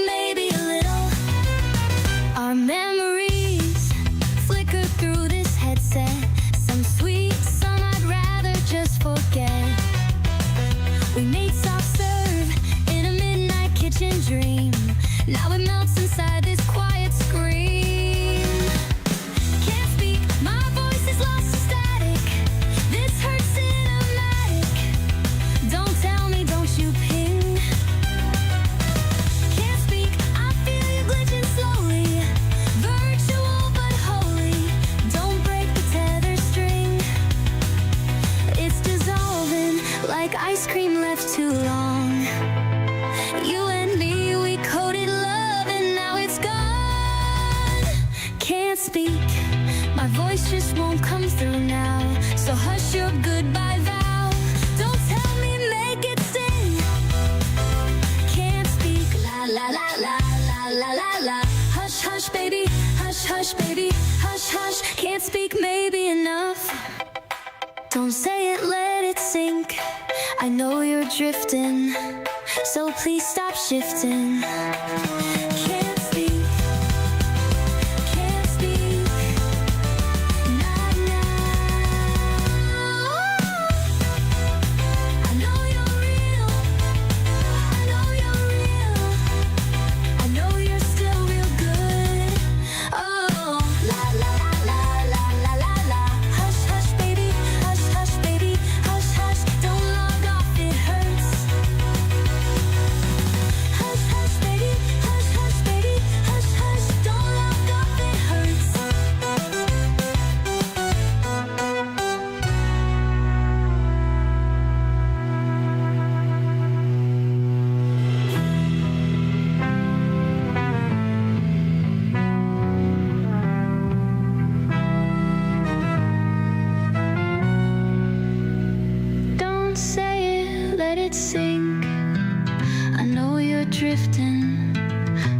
maybe a little. Our memories flicker through this headset. Some sweet, some I'd rather just forget. We made soft serve in a midnight kitchen dream. Now it melts inside this quiet scream. Can't speak, my voice is lost in static. This hurts cinematic. Don't tell me, don't you ping. Can't speak, I feel you glitching slowly. Virtual but holy. Don't break the tether string. It's dissolving like ice cream left too long. You and me, we coded love and now it's gone. Can't speak, my voice just won't come through now. So hush your goodbye vow. Don't tell me, make it sing. Can't speak, la la la la la la la la. Hush hush baby, hush baby, hush. Can't speak, maybe enough. Don't say it, let it sink. I know you're drifting, so please stop shifting. Can't speak, can't speak, not now. I know you're real, I know you're real, I know you're still real good. Oh, la la la la la la la. Hush hush baby, hush, don't log off, it hurts. Hush hush baby, hush, don't log off, it hurts. Don't say it, let it sink. I know you're drifting,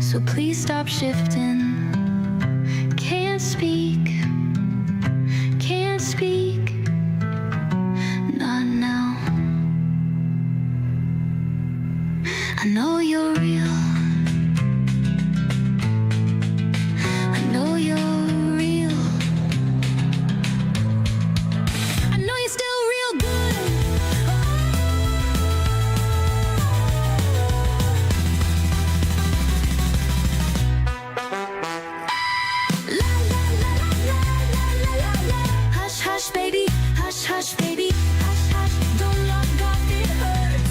so please stop shifting. Can't speak, not now. I know you're real, I know you're real, I know you're still real good. La la la la la la la la. Hush hush baby, hush baby, hush, don't log off, it hurts.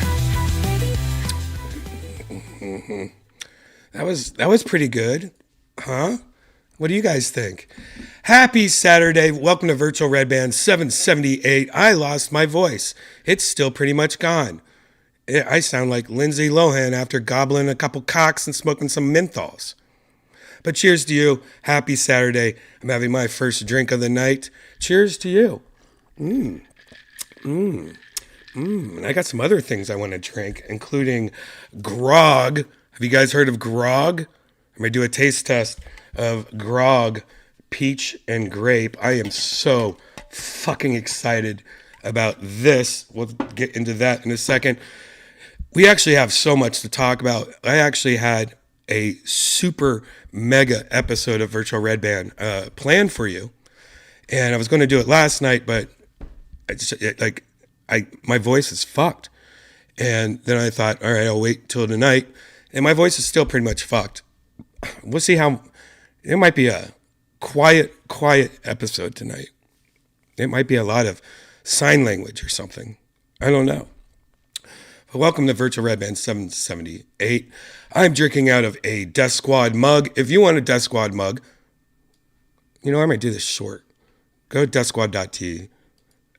Hush baby. That was pretty good, huh? What do you guys think? Happy Saturday. Welcome to Virtual Redban 778. I lost my voice. It's still pretty much gone. I sound like Lindsay Lohan after gobbling a couple cocks and smoking some menthols. But cheers to you. Happy Saturday. I'm having my first drink of the night. Cheers to you. And I got some other things I want to drink, including Grog. Have you guys heard of Grog? I'm going to do a taste test of Grog, peach and grape. I am so fucking excited about this. We'll get into that in a second. We actually have so much to talk about. I actually had a super mega episode of Virtual Redban planned for you. And I was going to do it last night, but my voice is fucked. And then I thought, all right, I'll wait till tonight. And my voice is still pretty much fucked. We'll see how, it might be a quiet episode tonight. It might be a lot of sign language or something. I don't know. But welcome to Virtual Redban 778. I'm drinking out of a Death Squad mug. If you want a Death Squad mug, I might do this short. Go to deathsquad.tv.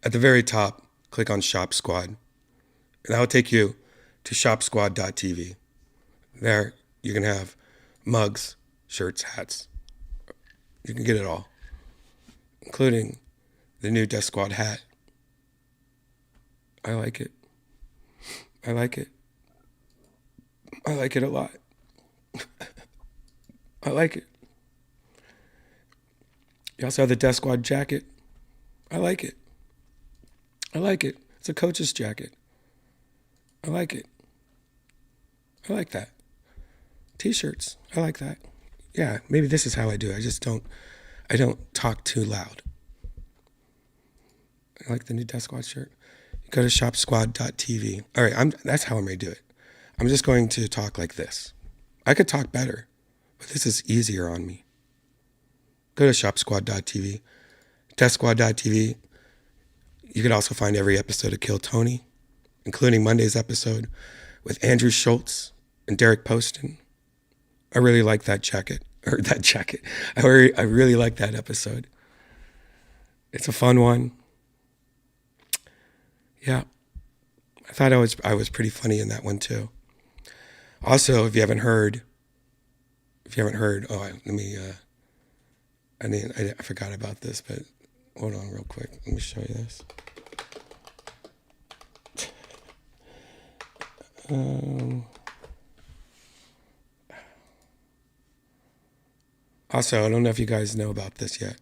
At the very top, click on Shop Squad. And that will take you to shopsquad.tv. There, you can have mugs, shirts, hats. You can get it all, including the new Death Squad hat. I like it. I like it a lot. I like it. You also have the Death Squad jacket. I like it. It's a coach's jacket. I like it. I like that. T-shirts. I like that. Yeah, maybe this is how I do it. I don't talk too loud. I like the new Death Squad shirt. You go to shopsquad.tv. All right, that's how I'm going to do it. I'm just going to talk like this. I could talk better, but this is easier on me. Go to shopsquad.tv, deathsquad.tv. You can also find every episode of Kill Tony, including Monday's episode with Andrew Schultz and Derek Poston. I really like that jacket. I really like that episode. It's a fun one. Yeah. I thought I was pretty funny in that one too. Also, if you haven't heard, I forgot about this, but hold on real quick. Let me show you this. Also, I don't know if you guys know about this yet.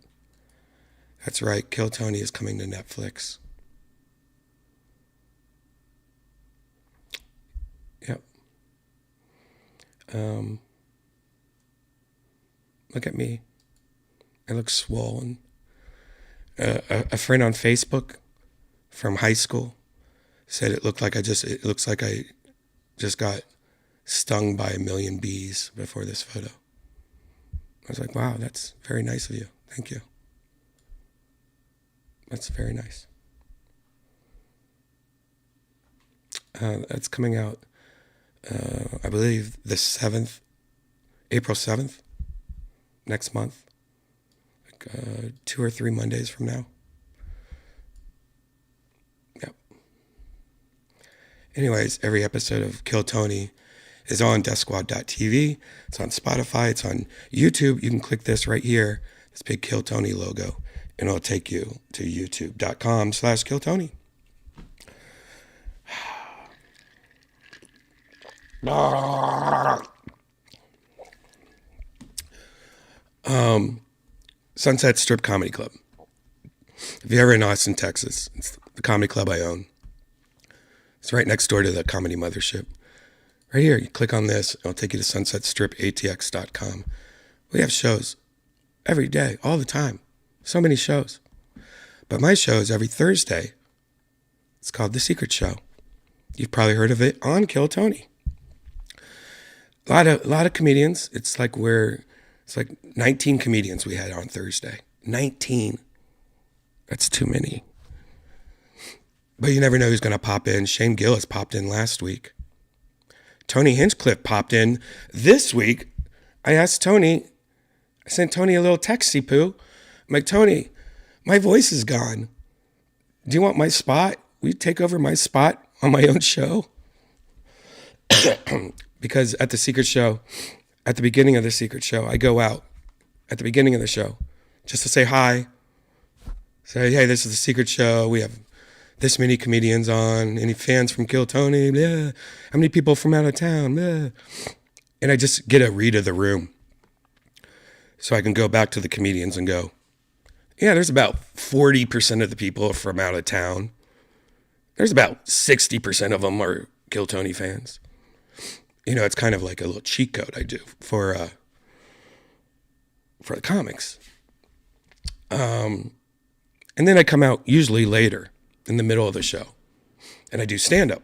That's right, Kill Tony is coming to Netflix. Yep. Look at me. I look swollen. A friend on Facebook from high school said it looks like I just got stung by a million bees before this photo. I was like, wow, that's very nice of you. Thank you. That's very nice. That's coming out, I believe, April 7th, next month. 2 or 3 Mondays from now. Yep. Anyways, every episode of Kill Tony is on deathsquad.tv. It's on Spotify. It's on YouTube. You can click this right here, this big Kill Tony logo, and it'll take you to youtube.com/KillTony. Sunset Strip Comedy Club. If you're ever in Austin, Texas, it's the comedy club I own. It's right next door to the Comedy Mothership. Right here, you click on this, it'll take you to sunsetstripatx.com. We have shows every day, all the time. So many shows. But my show is every Thursday. It's called The Secret Show. You've probably heard of it on Kill Tony. A lot of comedians. It's like 19 comedians we had on Thursday. 19. That's too many. But you never know who's going to pop in. Shane Gillis popped in last week. Tony Hinchcliffe popped in this week. I sent Tony a little texty poo. I'm like, Tony, my voice is gone. Do you want my spot? Will you take over my spot on my own show? Because at the Secret Show, at the beginning of the Secret Show, I go out at the beginning of the show just to say hi. Say, hey, this is the Secret Show. We have this many comedians on. Any fans from Kill Tony? Blah. How many people from out of town? Blah. And I just get a read of the room. So I can go back to the comedians and go, yeah, there's about 40% of the people from out of town. There's about 60% of them are Kill Tony fans. You know, it's kind of like a little cheat code I do for the comics. And then I come out usually later in the middle of the show and I do stand-up.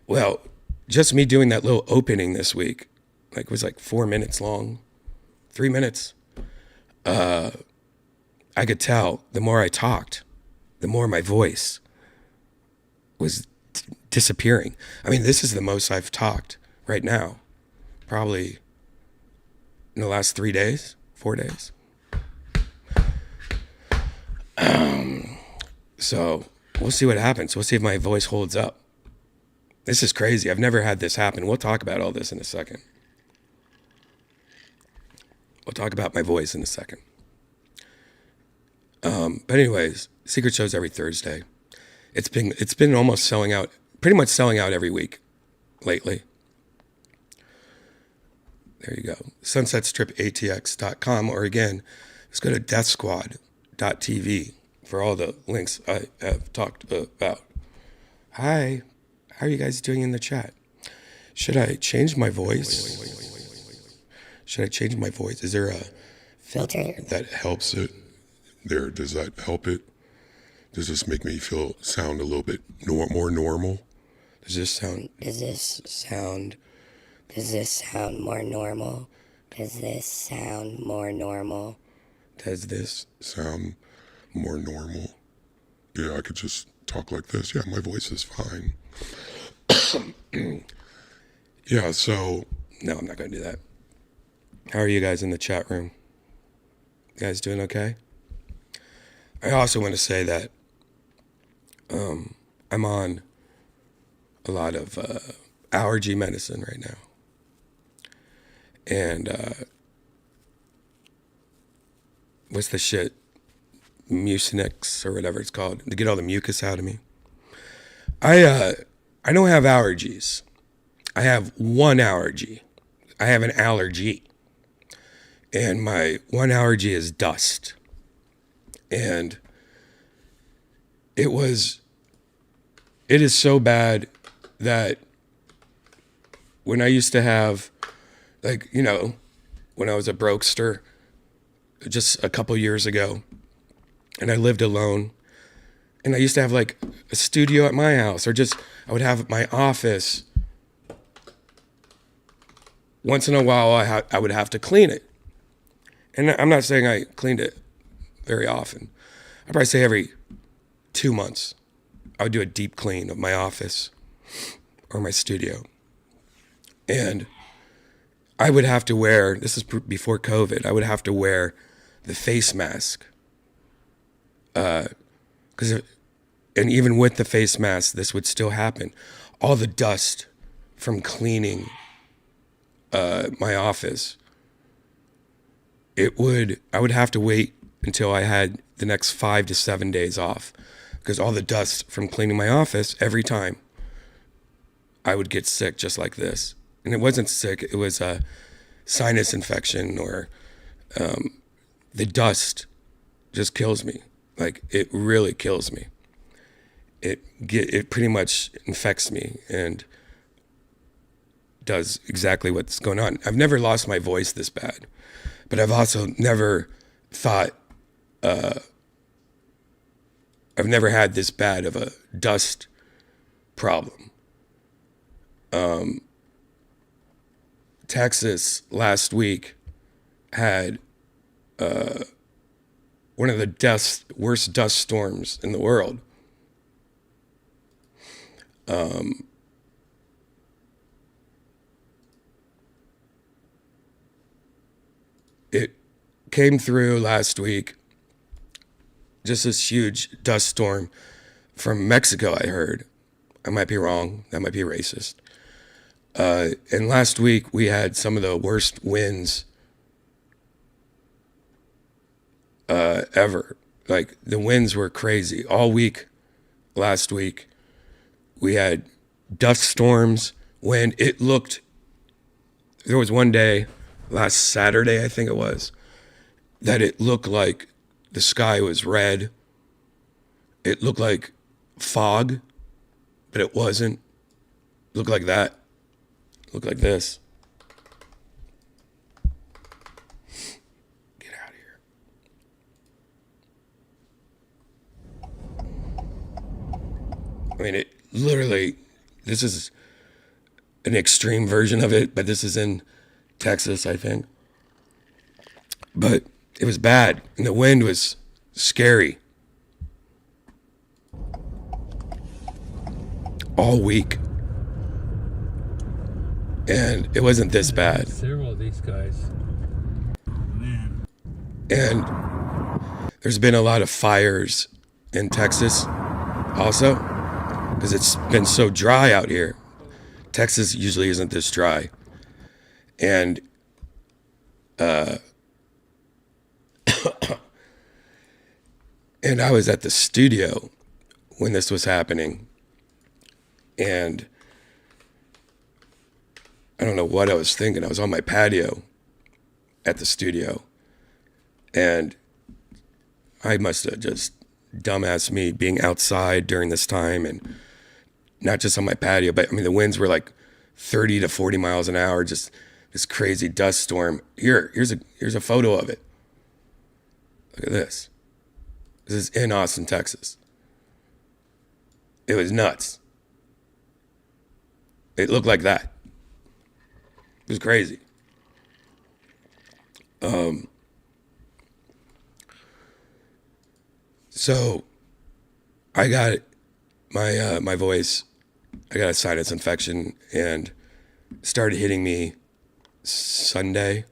Well, just me doing that little opening this week, it was 4 minutes long, 3 minutes. I could tell the more I talked, the more my voice was disappearing. I mean, this is the most I've talked right now, probably in the last 4 days. So we'll see what happens. We'll see if my voice holds up. This is crazy. I've never had this happen. We'll talk about all this in a second. We'll talk about my voice in a second. But anyways, Secret Show's every Thursday. It's been almost selling out, pretty much selling out every week lately. There you go. SunsetStripATX.com, or again, just go to DEATHSQUAD.tv for all the links I have talked about. Hi, how are you guys doing in the chat? Should I change my voice? Should I change my voice? Is there a filter that helps it? There, does that help it? Does this make me sound a little bit more normal? Does this sound more normal? Does this sound more normal? Does this sound more normal? Yeah, I could just talk like this. Yeah, my voice is fine. Yeah, so... No, I'm not going to do that. How are you guys in the chat room? You guys doing okay? I also want to say that I'm on a lot of allergy medicine right now. And what's the shit? Mucinex or whatever it's called, to get all the mucus out of me. I don't have allergies. I have one allergy. I have an allergy. And my one allergy is dust. And it is so bad that when I used to have, like, you know, when I was a brokester just a couple years ago, and I lived alone, and I used to have like a studio at my house, or just I would have my office. Once in a while, I would have to clean it. And I'm not saying I cleaned it very often. I'd probably say every 2 months, I would do a deep clean of my office or my studio. And I would have to wear, this is before COVID, I would have to wear the face mask. And even with the face mask, this would still happen. All the dust from cleaning my office, I would have to wait until I had the next 5 to 7 days off, because all the dust from cleaning my office, every time I would get sick just like this. And it wasn't sick, it was a sinus infection, or the dust just kills me. Like, it really kills me. It pretty much infects me and does exactly what's going on. I've never lost my voice this bad, but I've also never thought, I've never had this bad of a dust problem. Texas last week had one of the worst dust storms in the world. It came through last week, just this huge dust storm from Mexico, I heard. I might be wrong. That might be racist. And last week we had some of the worst winds ever. Like, the winds were crazy. All week last week we had dust storms, wind. There was one day, last Saturday I think it was, that it looked like the sky was red. It looked like fog, but it wasn't. It looked like that. It looked like this. Get out of here. I mean, it literally, this is an extreme version of it, but this is in Texas, I think. But it was bad, and the wind was scary. All week. And it wasn't this bad. Several of these guys. Man. And there's been a lot of fires in Texas also, because it's been so dry out here. Texas usually isn't this dry. And and I was at the studio when this was happening, and I don't know what I was thinking. I was on my patio at the studio, and I must have just dumbass me being outside during this time, and not just on my patio, but I mean, the winds were like 30 to 40 miles an hour, just this crazy dust storm. Here's a photo of it. Look at this. This is in Austin, Texas. It was nuts. It looked like that. It was crazy. So I got my voice, I got a sinus infection and started hitting me Monday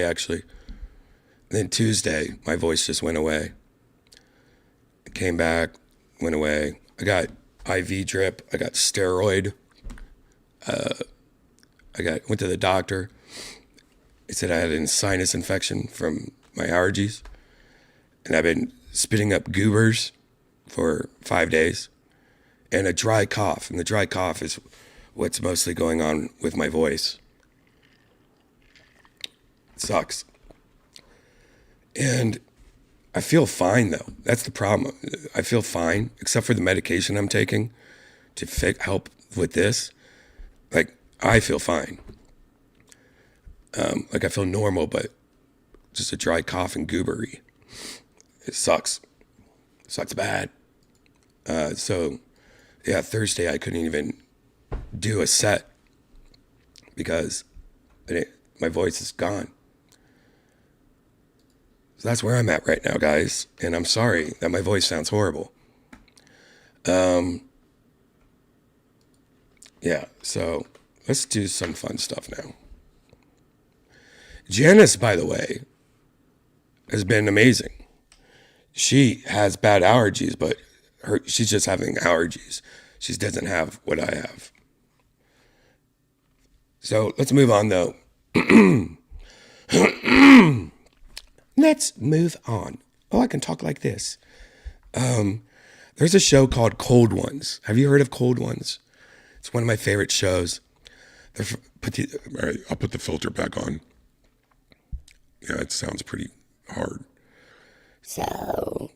actually. And then Tuesday, my voice just went away. It came back, went away. I got IV drip. I got steroid. Went to the doctor. He said I had a sinus infection from my allergies. And I've been spitting up goobers for 5 days. And a dry cough. And the dry cough is what's mostly going on with my voice. It sucks. And I feel fine, though. That's the problem. I feel fine, except for the medication I'm taking to help with this. Like, I feel fine. Like, I feel normal, but just a dry cough and goobery. It sucks. It sucks bad. So, yeah, Thursday I couldn't even do a set because my voice is gone. So that's where I'm at right now, guys. And I'm sorry that my voice sounds horrible. Yeah, so let's do some fun stuff now. Janice, by the way, has been amazing. She has bad allergies, but she's just having allergies. She doesn't have what I have. So let's move on, though. Let's move on. Oh, I can talk like this. There's a show called Cold Ones. Have you heard of Cold Ones? It's one of my favorite shows. All right, I'll put the filter back on. Yeah, it sounds pretty hard. So,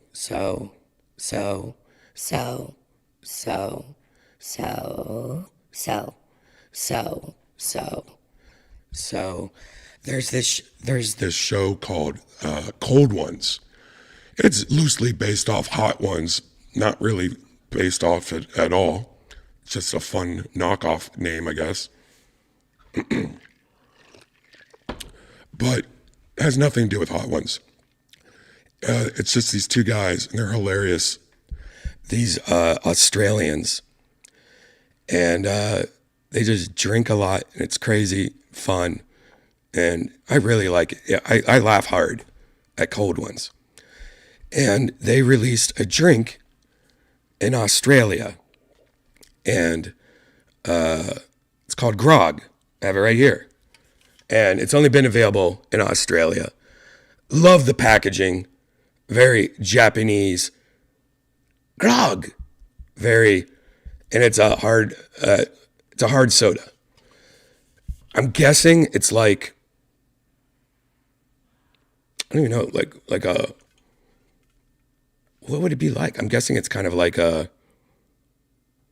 there's this This show called Cold Ones. It's loosely based off Hot Ones, not really based off it at all. It's just a fun knockoff name, I guess. But it has nothing to do with Hot Ones. It's just these two guys, and they're hilarious. these Australians, and they just drink a lot, and it's crazy fun, and I really like it. Yeah, I laugh hard at Cold Ones. And they released a drink in Australia, and it's called Grog. I have it right here. And it's only been available in Australia. Love the packaging. Very Japanese. Grog. And it's a hard soda. I'm guessing it's like, I don't even know, like a, what would it be like? I'm guessing it's kind of like a,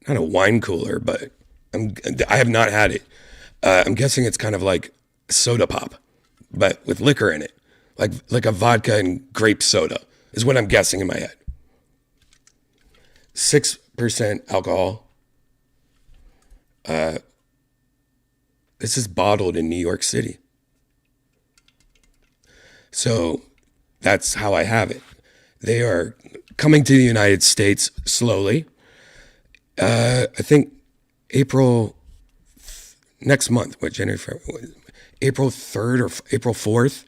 not a wine cooler, but I have not had it. I'm guessing it's kind of like soda pop, but with liquor in it, like a vodka and grape soda is what I'm guessing in my head. 6% alcohol. This is bottled in New York City. So that's how I have it. They are coming to the United States slowly. I think next month, April 3rd or April 4th,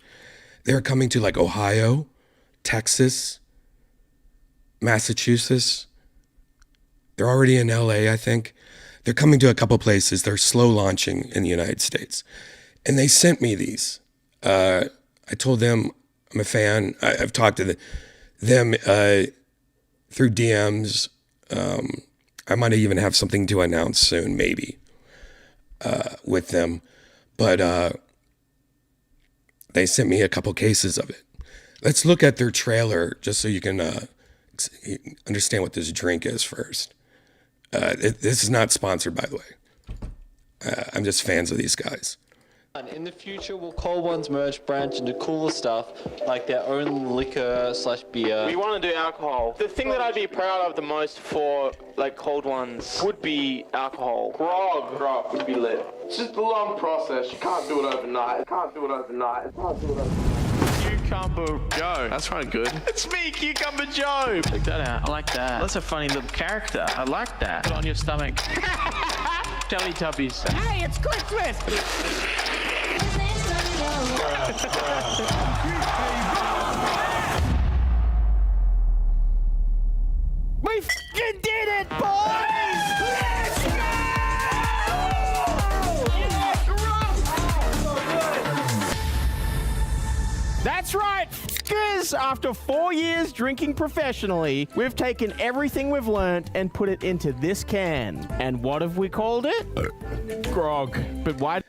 they're coming to like Ohio, Texas, Massachusetts. They're already in LA, I think. They're coming to a couple places. They're slow launching in the United States. And they sent me these. I told them I'm a fan. I've talked to them through DMs. I might even have something to announce soon, maybe, with them. But they sent me a couple cases of it. Let's look at their trailer just so you can understand what this drink is first. This is not sponsored, by the way. I'm just fans of these guys. In the future, will Cold One's merch branch into cooler stuff like their own liquor/beer? We want to do alcohol. The thing that I'd be proud of the most for like Cold Ones would be alcohol. Grog would be lit. It's just a long process. You can't do it overnight. Cucumber Joe. That's right, good. It's me, Cucumber Joe. Check that out. I like that. That's a funny little character. I like that. Put it on your stomach. Teletubbies. Hey, it's Christmas! We f***ing did it, boys! Let's go! That's right, f***ers! After 4 years drinking professionally, we've taken everything we've learnt and put it into this can. And what have we called it? Grog. But why?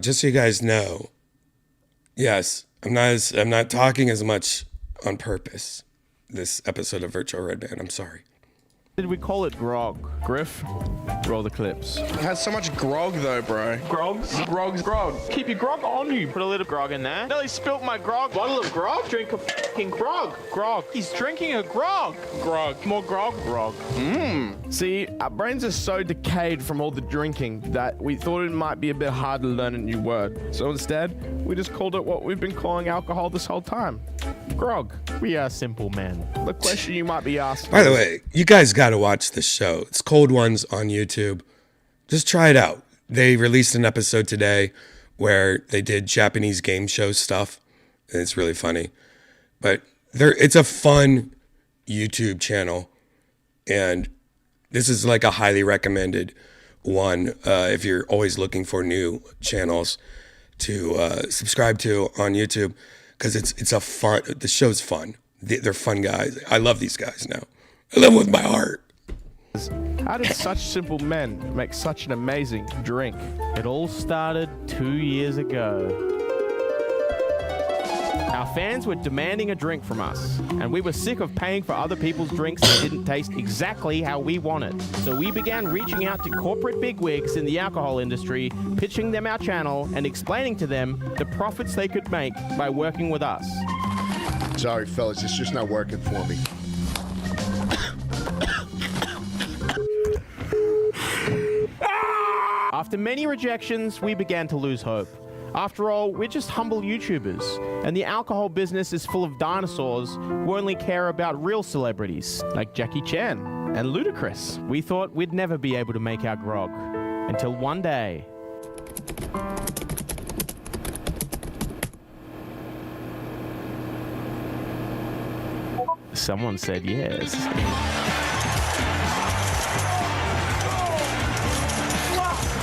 Just so you guys know, yes, I'm not talking as much on purpose this episode of Virtual Redban. I'm sorry. Did we call it Grog? Griff, roll the clips. It has so much grog though, bro. Grog. Keep your grog on you. Put a little grog in there. Nelly spilt my grog. Bottle of grog? Drink a fucking grog. Grog. He's drinking a grog. Grog. More grog. Grog. See, our brains are so decayed from all the drinking that we thought it might be a bit hard to learn a new word. So instead, we just called it what we've been calling alcohol this whole time. Grog. We are simple men. The question you might be asking. By the way, you guys got to watch this show. It's Cold Ones on YouTube. Just try it out. They released an episode today where they did Japanese game show stuff, and it's really funny. But it's a fun YouTube channel, and this is like a highly recommended one if you're always looking for new channels to subscribe to on YouTube, because the show's fun. They're fun guys. I love these guys now. I love them with my heart. How did such simple men make such an amazing drink? It all started 2 years ago. Our fans were demanding a drink from us, and we were sick of paying for other people's drinks that didn't taste exactly how we wanted. So we began reaching out to corporate bigwigs in the alcohol industry, pitching them our channel, and explaining to them the profits they could make by working with us. Sorry, fellas, it's just not working for me. After many rejections, we began to lose hope. After all, we're just humble YouTubers, and the alcohol business is full of dinosaurs who only care about real celebrities, like Jackie Chan and Ludacris. We thought we'd never be able to make our grog, until one day. Someone said yes.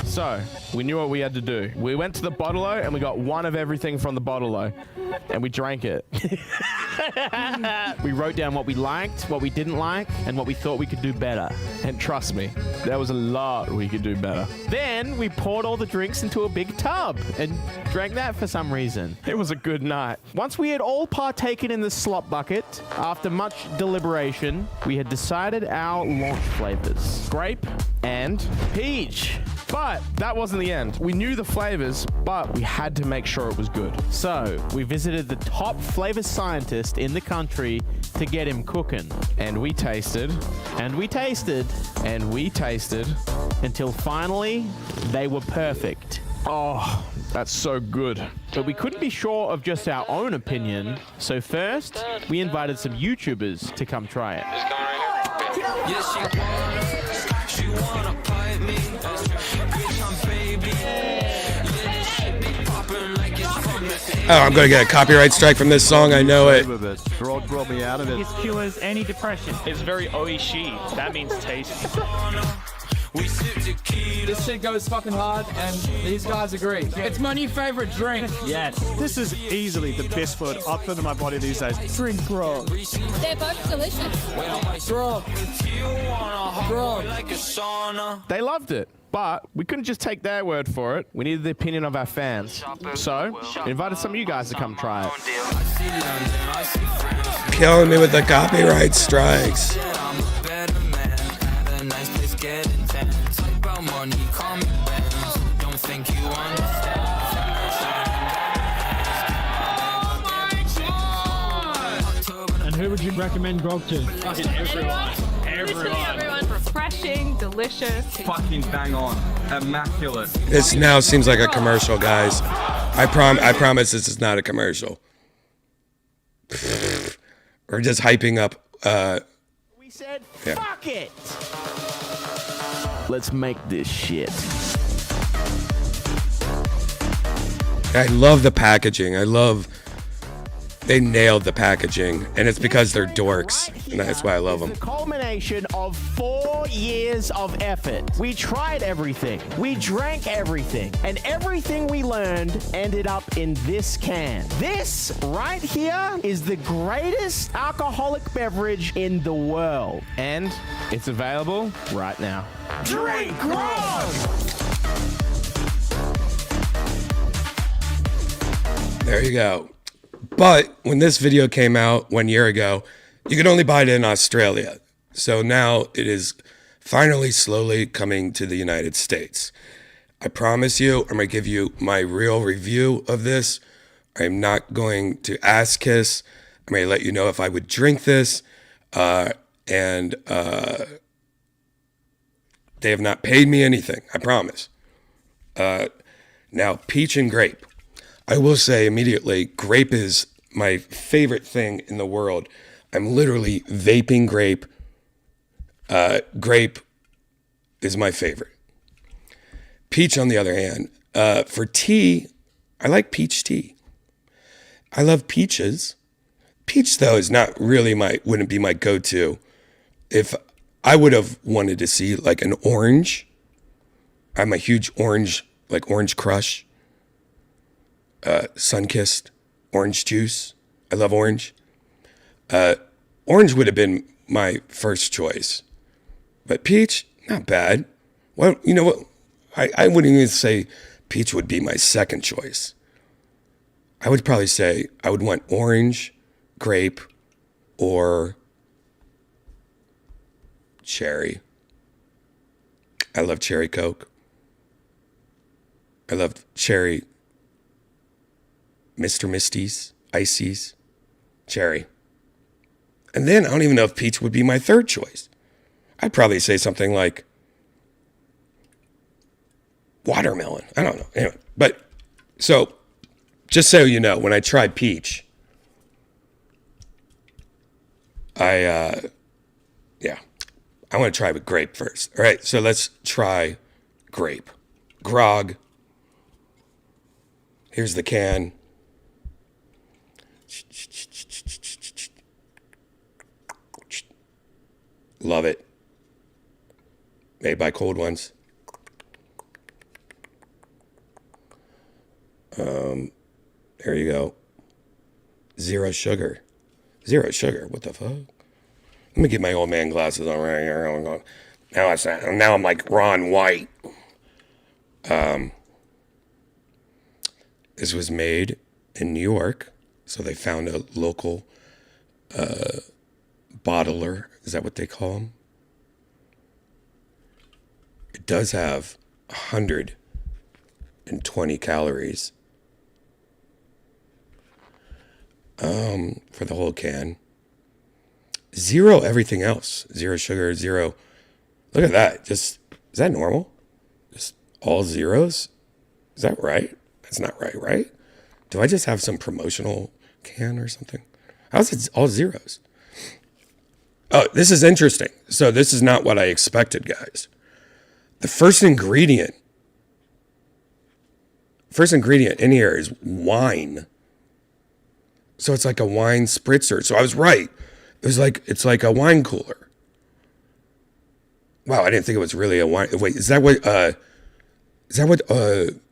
So, we knew what we had to do. We went to the bottle-o and we got one of everything from the bottle-o, and we drank it. We wrote down what we liked, what we didn't like, and what we thought we could do better. And trust me, there was a lot we could do better. Then we poured all the drinks into a big tub and drank that for some reason. It was a good night. Once we had all partaken in the slop bucket, after much deliberation, we had decided our launch flavors: grape and peach. But that wasn't the end. We knew the flavors, but we had to make sure it was good. So we visited the top flavor scientist in the country to get him cooking. And we tasted, and we tasted, and we tasted, until finally they were perfect. Oh, that's so good. But we couldn't be sure of just our own opinion. So first, we invited some YouTubers to come try it. She wanna pipe me. Bitch, I'm baby. Oh, I'm going to get a copyright strike from this song. I know it. Grog brought me out of it. It cures any depression. It's very oishi. That means tasty. This shit goes fucking hard, and these guys agree. It's my new favorite drink. Yes. This is easily the best food I've put in my body these days. Drink Grog. They're both delicious. Grog. Grog. They loved it, but we couldn't just take their word for it. We needed the opinion of our fans. So, we invited some of you guys to come try it. Killing me with the copyright strikes. would you recommend grog to? Fucking everyone. Literally everyone. Refreshing, delicious. Fucking bang on. Immaculate. This now seems like a commercial, guys. I promise this is not a commercial. We're just hyping up. We said, fuck it. Let's make this shit. I love the packaging. They nailed the packaging, and it's because they're dorks, and that's why I love them. The culmination of 4 years of effort. We tried everything. We drank everything. And everything we learned ended up in this can. This right here is the greatest alcoholic beverage in the world. And it's available right now. Drink Grog! There you go. But when this video came out 1 year ago, you could only buy it in Australia. So now it is finally slowly coming to the United States. I promise you, I'm going to give you my real review of this. I'm not going to ass kiss. I'm going to let you know if I would drink this. They have not paid me anything, I promise. Now, peach and grape. I will say immediately, grape is my favorite thing in the world. I'm literally vaping grape. Grape is my favorite. Peach, on the other hand, for tea, I like peach tea. I love peaches. Peach, though, is not really wouldn't be my go-to. If I would have wanted to see like an orange, I'm a huge orange crush. Sun-kissed orange juice. I love orange. Orange would have been my first choice, but peach, not bad. Well, you know what? I wouldn't even say peach would be my second choice. I would probably say I would want orange, grape, or cherry. I love cherry Coke. I love cherry Mr. Misty's, Icy's, cherry. And then I don't even know if peach would be my third choice. I'd probably say something like watermelon. I don't know. Anyway, but so just so you know, when I tried peach, I want to try with grape first. All right, so let's try grape. Grog. Here's the can. Love it. Made by Cold Ones. There you go. Zero sugar. Zero sugar. What the fuck? Let me get my old man glasses on right here. Now I'm like Ron White. This was made in New York, so they found a local bottler. Is that what they call them? It does have 120 calories for the whole can. Zero everything else. Zero sugar, zero. Look at that. Is that normal? Just all zeros? Is that right? That's not right, right? Do I just have some promotional can or something? How's it all zeros? Oh, this is interesting. So this is not what I expected, guys. The first ingredient in here is wine. So it's like a wine spritzer. So I was right. It's like a wine cooler. Wow, I didn't think it was really a wine. Wait, is that what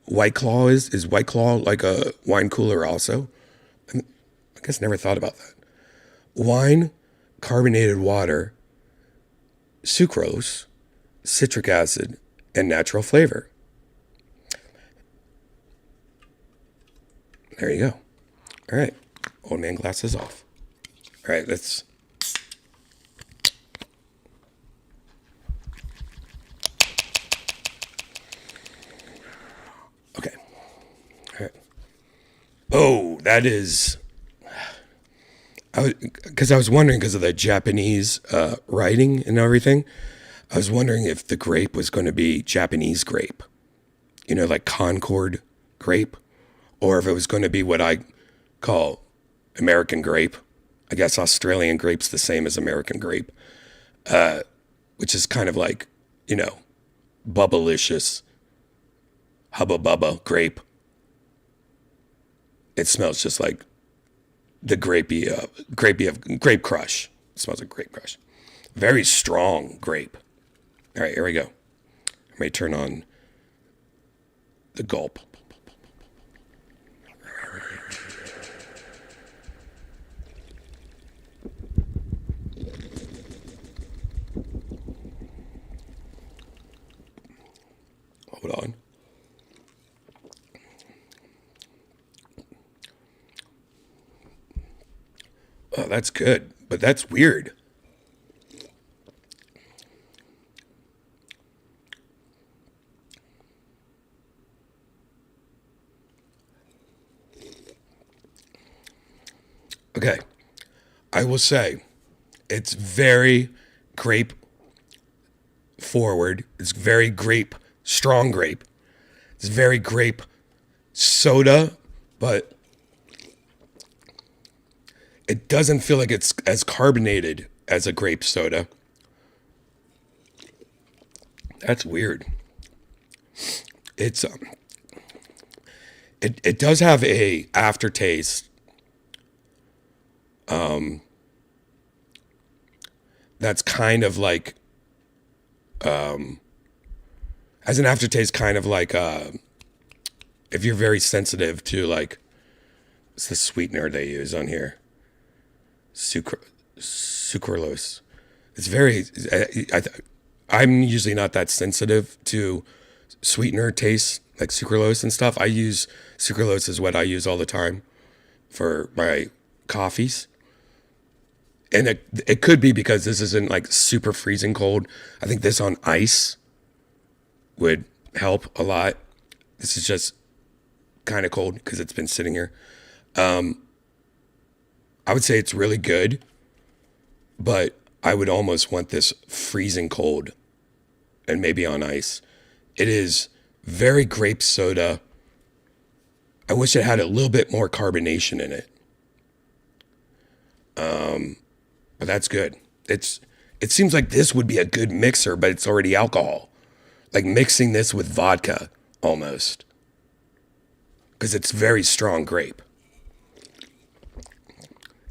White Claw is? Is White Claw like a wine cooler also? I guess never thought about that. Wine, carbonated water, sucrose, citric acid, and natural flavor. There you go. All right. Old man glasses off. All right, let's... Okay. All right. Oh, that is... because I was wondering, because of the Japanese writing and everything, I was wondering if the grape was going to be Japanese grape, you know, like Concord grape, or if it was going to be what I call American grape. I guess Australian grape's the same as American grape, which is kind of like, you know, bubblicious, hubba bubba grape. It smells just like the grapey of grape crush. It smells like grape crush. Very strong grape. All right, here we go. I may turn on the gulp. Hold on. Oh, that's good, but that's weird. Okay, I will say it's very grape forward. It's very grape, strong grape. It's very grape soda, but it doesn't feel like it's as carbonated as a grape soda. That's weird. It's it does have a aftertaste. That's kind of like has an aftertaste kind of like if you're very sensitive to like, what's the sweetener they use on here? Sucralose. It's very, I'm usually not that sensitive to sweetener tastes like sucralose and stuff. I use sucralose is what I use all the time for my coffees. And it could be because this isn't like super freezing cold. I think this on ice would help a lot. This is just kind of cold because it's been sitting here. I would say it's really good, but I would almost want this freezing cold and maybe on ice. It is very grape soda. I wish it had a little bit more carbonation in it. But that's good. It seems like this would be a good mixer, but it's already alcohol. Like mixing this with vodka almost. Because it's very strong grape.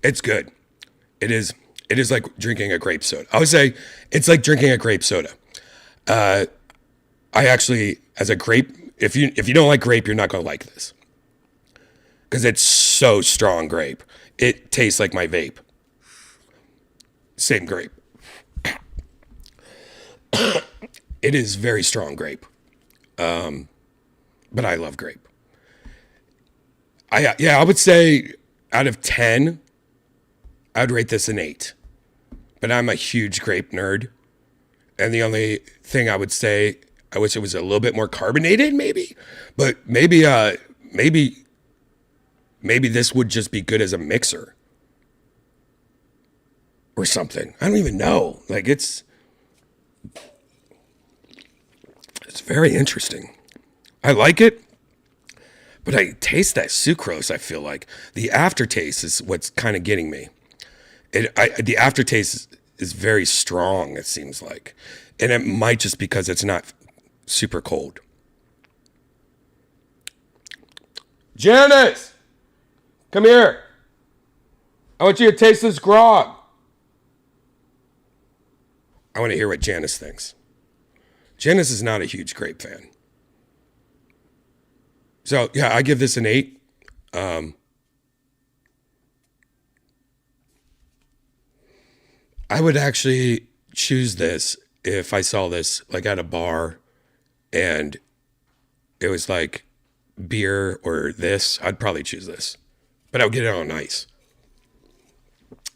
It's good. It is like drinking a grape soda. I would say it's like drinking a grape soda. I actually, as a grape, if you don't like grape, you're not going to like this. Because it's so strong grape. It tastes like my vape. Same grape. It is very strong grape. But I love grape. I would say out of 10, I'd rate this an 8. But I'm a huge grape nerd. And the only thing I would say, I wish it was a little bit more carbonated, maybe. But maybe this would just be good as a mixer. Or something. I don't even know. Like it's very interesting. I like it. But I taste that sucrose, I feel like. The aftertaste is what's kind of getting me. The aftertaste is very strong, it seems like. And it might just because it's not super cold. Janice! Come here. I want you to taste this grog. I want to hear what Janice thinks. Janice is not a huge grape fan. So, yeah, I give this an 8. I would actually choose this if I saw this like at a bar and it was like beer or this. I'd probably choose this. But I would get it on ice.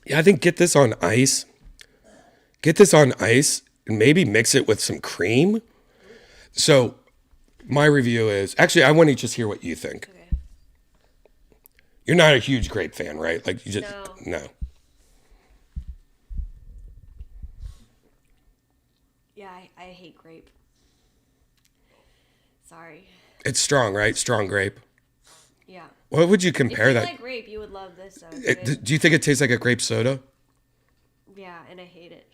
Yeah, I think get this on ice. Get this on ice and maybe mix it with some cream. So my review is, actually, I want to just hear what you think. Okay. You're not a huge grape fan, right? Like you just, no. I hate grape. Sorry. It's strong, right? Strong grape. Yeah. What would you compare if you that? like grape, you would love this. So Do you think it tastes like a grape soda? Yeah, and I hate it.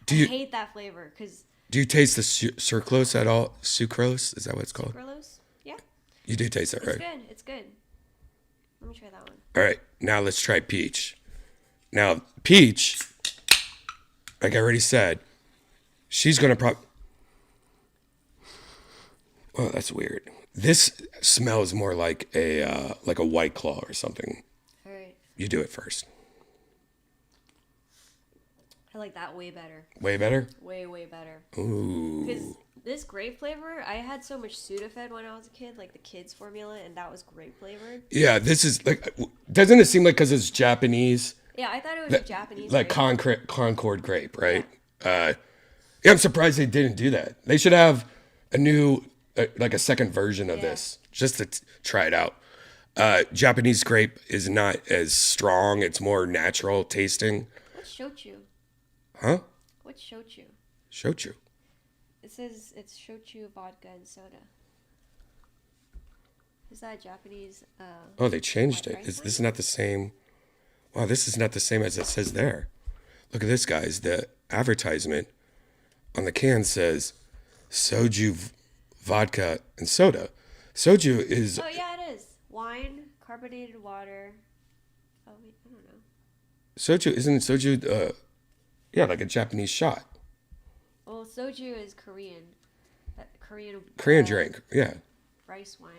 Do you I hate that flavor because. Do you taste the sucrose at all? Sucrose? Is that what it's called? Sucralose? Yeah. You do taste it, right? It's good. It's good. Let me try that one. All right, now let's try peach. Now, peach, like I already said, she's going to Oh, that's weird. This smells more like a White Claw or something. All right. You do it first. I like that way better. Way better? Way better. Ooh. Because this grape flavor, I had so much Sudafed when I was a kid, like the kids formula, and that was grape flavored. Yeah, this is like, doesn't it seem like because it's Japanese? Yeah, I thought it was a Japanese like grape. Concord grape, right? Yeah, I'm surprised they didn't do that. They should have a new, like a second version of this, just to try it out. Japanese grape is not as strong. It's more natural tasting. What's shochu? Huh? What's shochu? Shochu. It says it's shochu, vodka, and soda. Is that Japanese? Oh, they changed it. This is not the same. Wow, this is not the same as it says there. Look at this, guys. The advertisement on the can says soju, vodka, and soda. Soju is... Oh, yeah, it is. Wine, carbonated water. Oh, wait, I don't know. Soju, isn't soju, yeah, like a Japanese shot. Well, soju is Korean. Korean drink, yeah. Rice wine.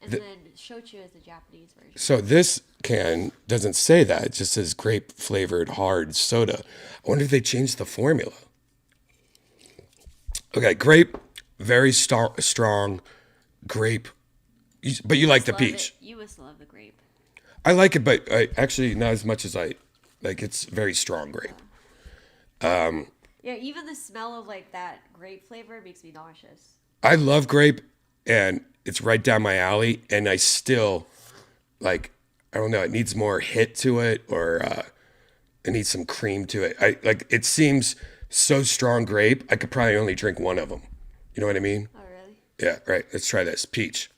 And then shochu is the Japanese version. So this can doesn't say that. It just says grape flavored hard soda. I wonder if they changed the formula. Okay, grape, very strong grape. But you like the peach. You must love the grape. I like it, but actually not as much as I like. It's very strong grape. Yeah, even the smell of like that grape flavor makes me nauseous. I love grape, and it's right down my alley. And I still like. I don't know. It needs more hit to it, or it needs some cream to it. I like. It seems so strong grape. I could probably only drink one of them. You know what I mean? Oh really? Yeah. Right. Let's try this peach.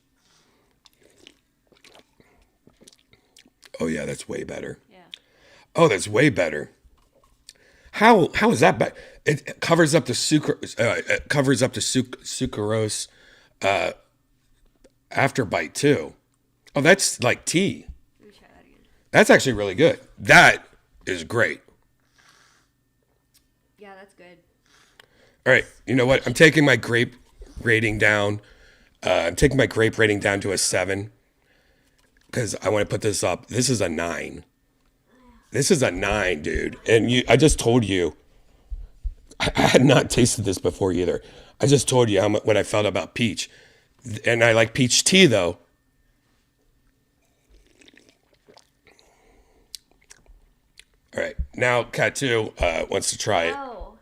Oh yeah, that's way better. Yeah. Oh, that's way better. How is that bad? It covers up the sucrose after bite too. Oh, that's like tea. Let me try that again. That's actually really good. That is great. Yeah, that's good. All right, you know what? I'm taking my grape rating down. I'm taking my grape rating down to a 7 because I want to put this up. This is a 9. This is a 9, dude. And I just told you, I had not tasted this before either. I just told you what I felt about peach. And I like peach tea, though. All right. Now, Cat 2 wants to try it. Oh.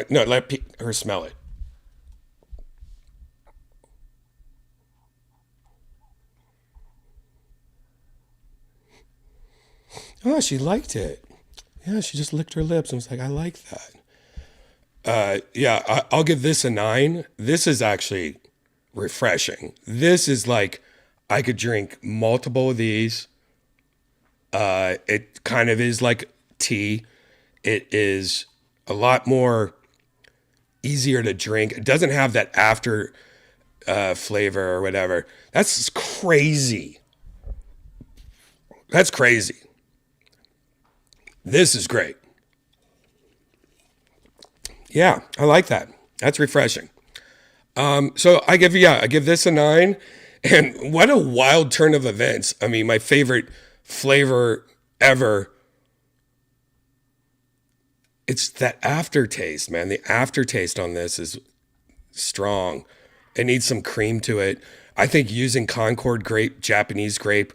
No, let her smell it. Oh, she liked it. Yeah, she just licked her lips and was like, I like that. Yeah, I'll give this a 9. This is actually refreshing. This is like, I could drink multiple of these. It kind of is like tea. It is a lot more easier to drink. It doesn't have that after flavor or whatever. That's crazy. That's crazy. This is great. Yeah, I like that. That's refreshing. So I give this a 9. And what a wild turn of events. I mean, my favorite flavor ever. It's that aftertaste, man. The aftertaste on this is strong. It needs some cream to it. I think using Concord grape, Japanese grape,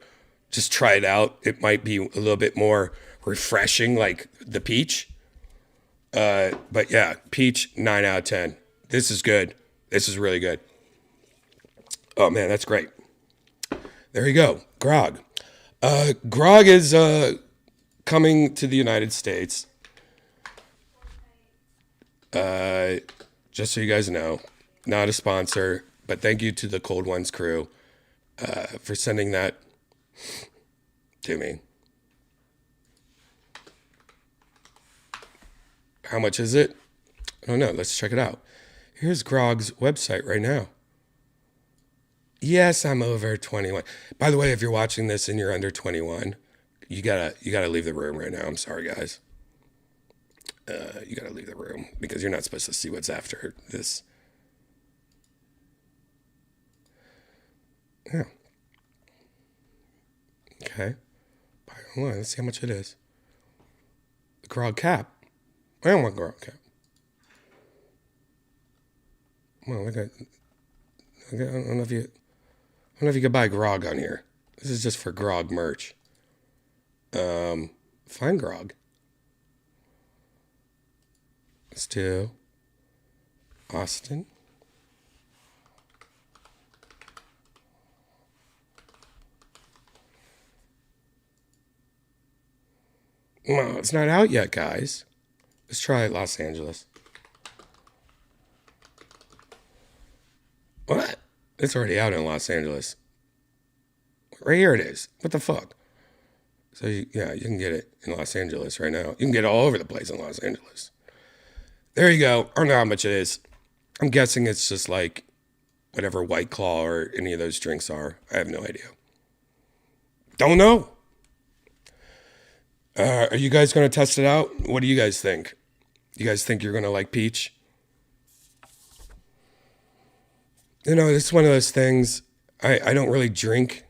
just try it out. It might be a little bit more refreshing, like the peach. But yeah, peach, 9 out of 10. This is good. This is really good. Oh man, that's great. There you go. Grog. Grog is coming to the United States just so you guys know, not a sponsor, but thank you to the Cold Ones crew for sending that to me. How much is it? I don't know. Let's check it out. Here's Grog's website right now. Yes, I'm over 21. By the way, if you're watching this and you're under 21, you gotta leave the room right now. I'm sorry, guys. You gotta leave the room because you're not supposed to see what's after this. Yeah. Okay. Hold on, let's see how much it is. The Grog cap. I don't want Grog cap. Well, look at. I don't know if you could buy Grog on here. This is just for Grog merch. Find Grog. Let's do Austin. Well, it's not out yet, guys. Let's try Los Angeles. What? It's already out in Los Angeles. Right here it is. What the fuck? So, you can get it in Los Angeles right now. You can get it all over the place in Los Angeles. There you go. I don't know how much it is. I'm guessing it's just like whatever White Claw or any of those drinks are. I have no idea. Don't know. Are you guys going to test it out? What do you guys think? You guys think you're going to like peach? You know, it's one of those things. I don't really drink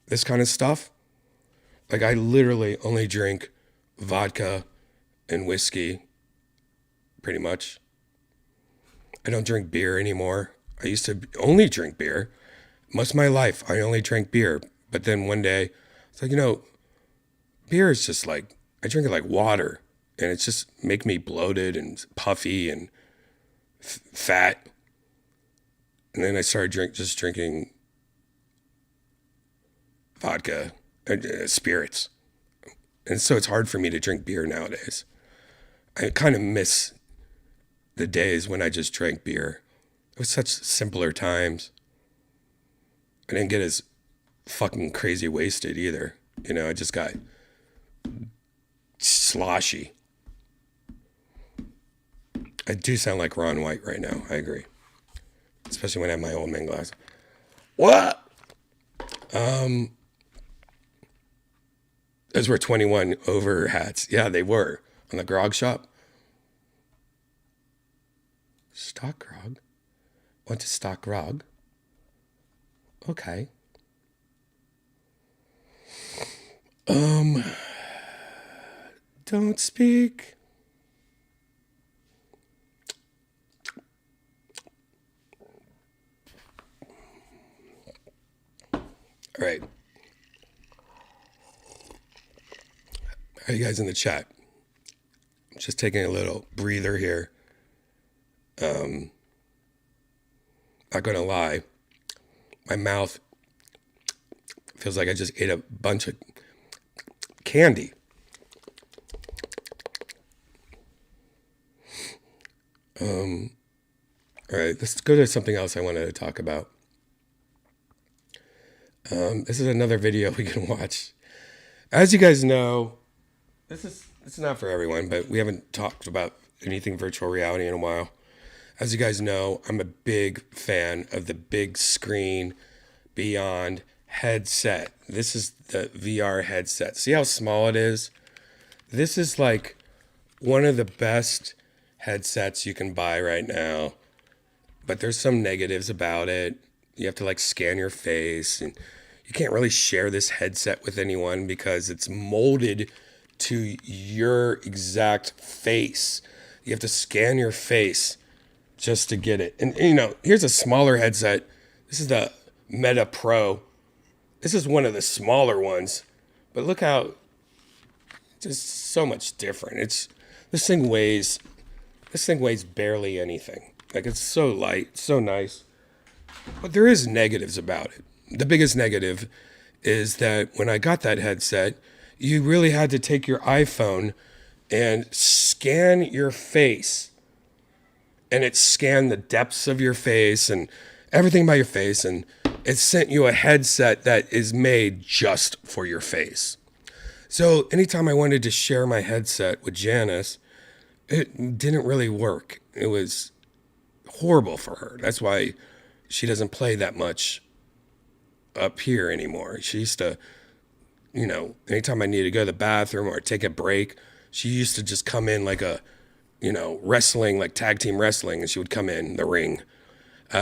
this kind of stuff. Like, I literally only drink vodka and whiskey, pretty much. I don't drink beer anymore. I used to only drink beer. Most of my life, I only drank beer. But then one day, it's like, beer is just like, I drink it like water. And it's just make me bloated and puffy and fat. And then I started just drinking vodka and spirits. And so it's hard for me to drink beer nowadays. I kind of miss the days when I just drank beer. It was such simpler times. I didn't get as fucking crazy wasted either. I just got sloshy. I do sound like Ron White right now. I agree. Especially when I have my old man glass. What? Those were 21 over hats. Yeah, they were. On the Grog shop. Stock Grog? Want to stock Grog? Okay. Don't speak. All right. How are you guys in the chat? Just taking a little breather here. Not gonna lie, my mouth feels like I just ate a bunch of candy. All right, let's go to something else I wanted to talk about. This is another video we can watch. As you guys know, it's not for everyone, but we haven't talked about anything virtual reality in a while. As you guys know, I'm a big fan of the Bigscreen Beyond headset. This is the VR headset. See how small it is? This is like one of the best headsets you can buy right now. But there's some negatives about it. You have to like scan your face, and you can't really share this headset with anyone because it's molded to your exact face. You have to scan your face just to get it. And here's a smaller headset. This is the Meta Pro. This is one of the smaller ones, but look how just so much different. This thing weighs barely anything. Like, it's so light, so nice. But there is negatives about it. The biggest negative is that when I got that headset, you really had to take your iPhone and scan your face and it scanned the depths of your face and everything about your face, and it sent you a headset that is made just for your face. So anytime I wanted to share my headset with Janice, it didn't really work. It was horrible for her. That's why she doesn't play that much up here anymore. She used to, you know, anytime I needed to go to the bathroom or take a break, she used to just come in like a, you know, wrestling, like tag team wrestling, and she would come in the ring.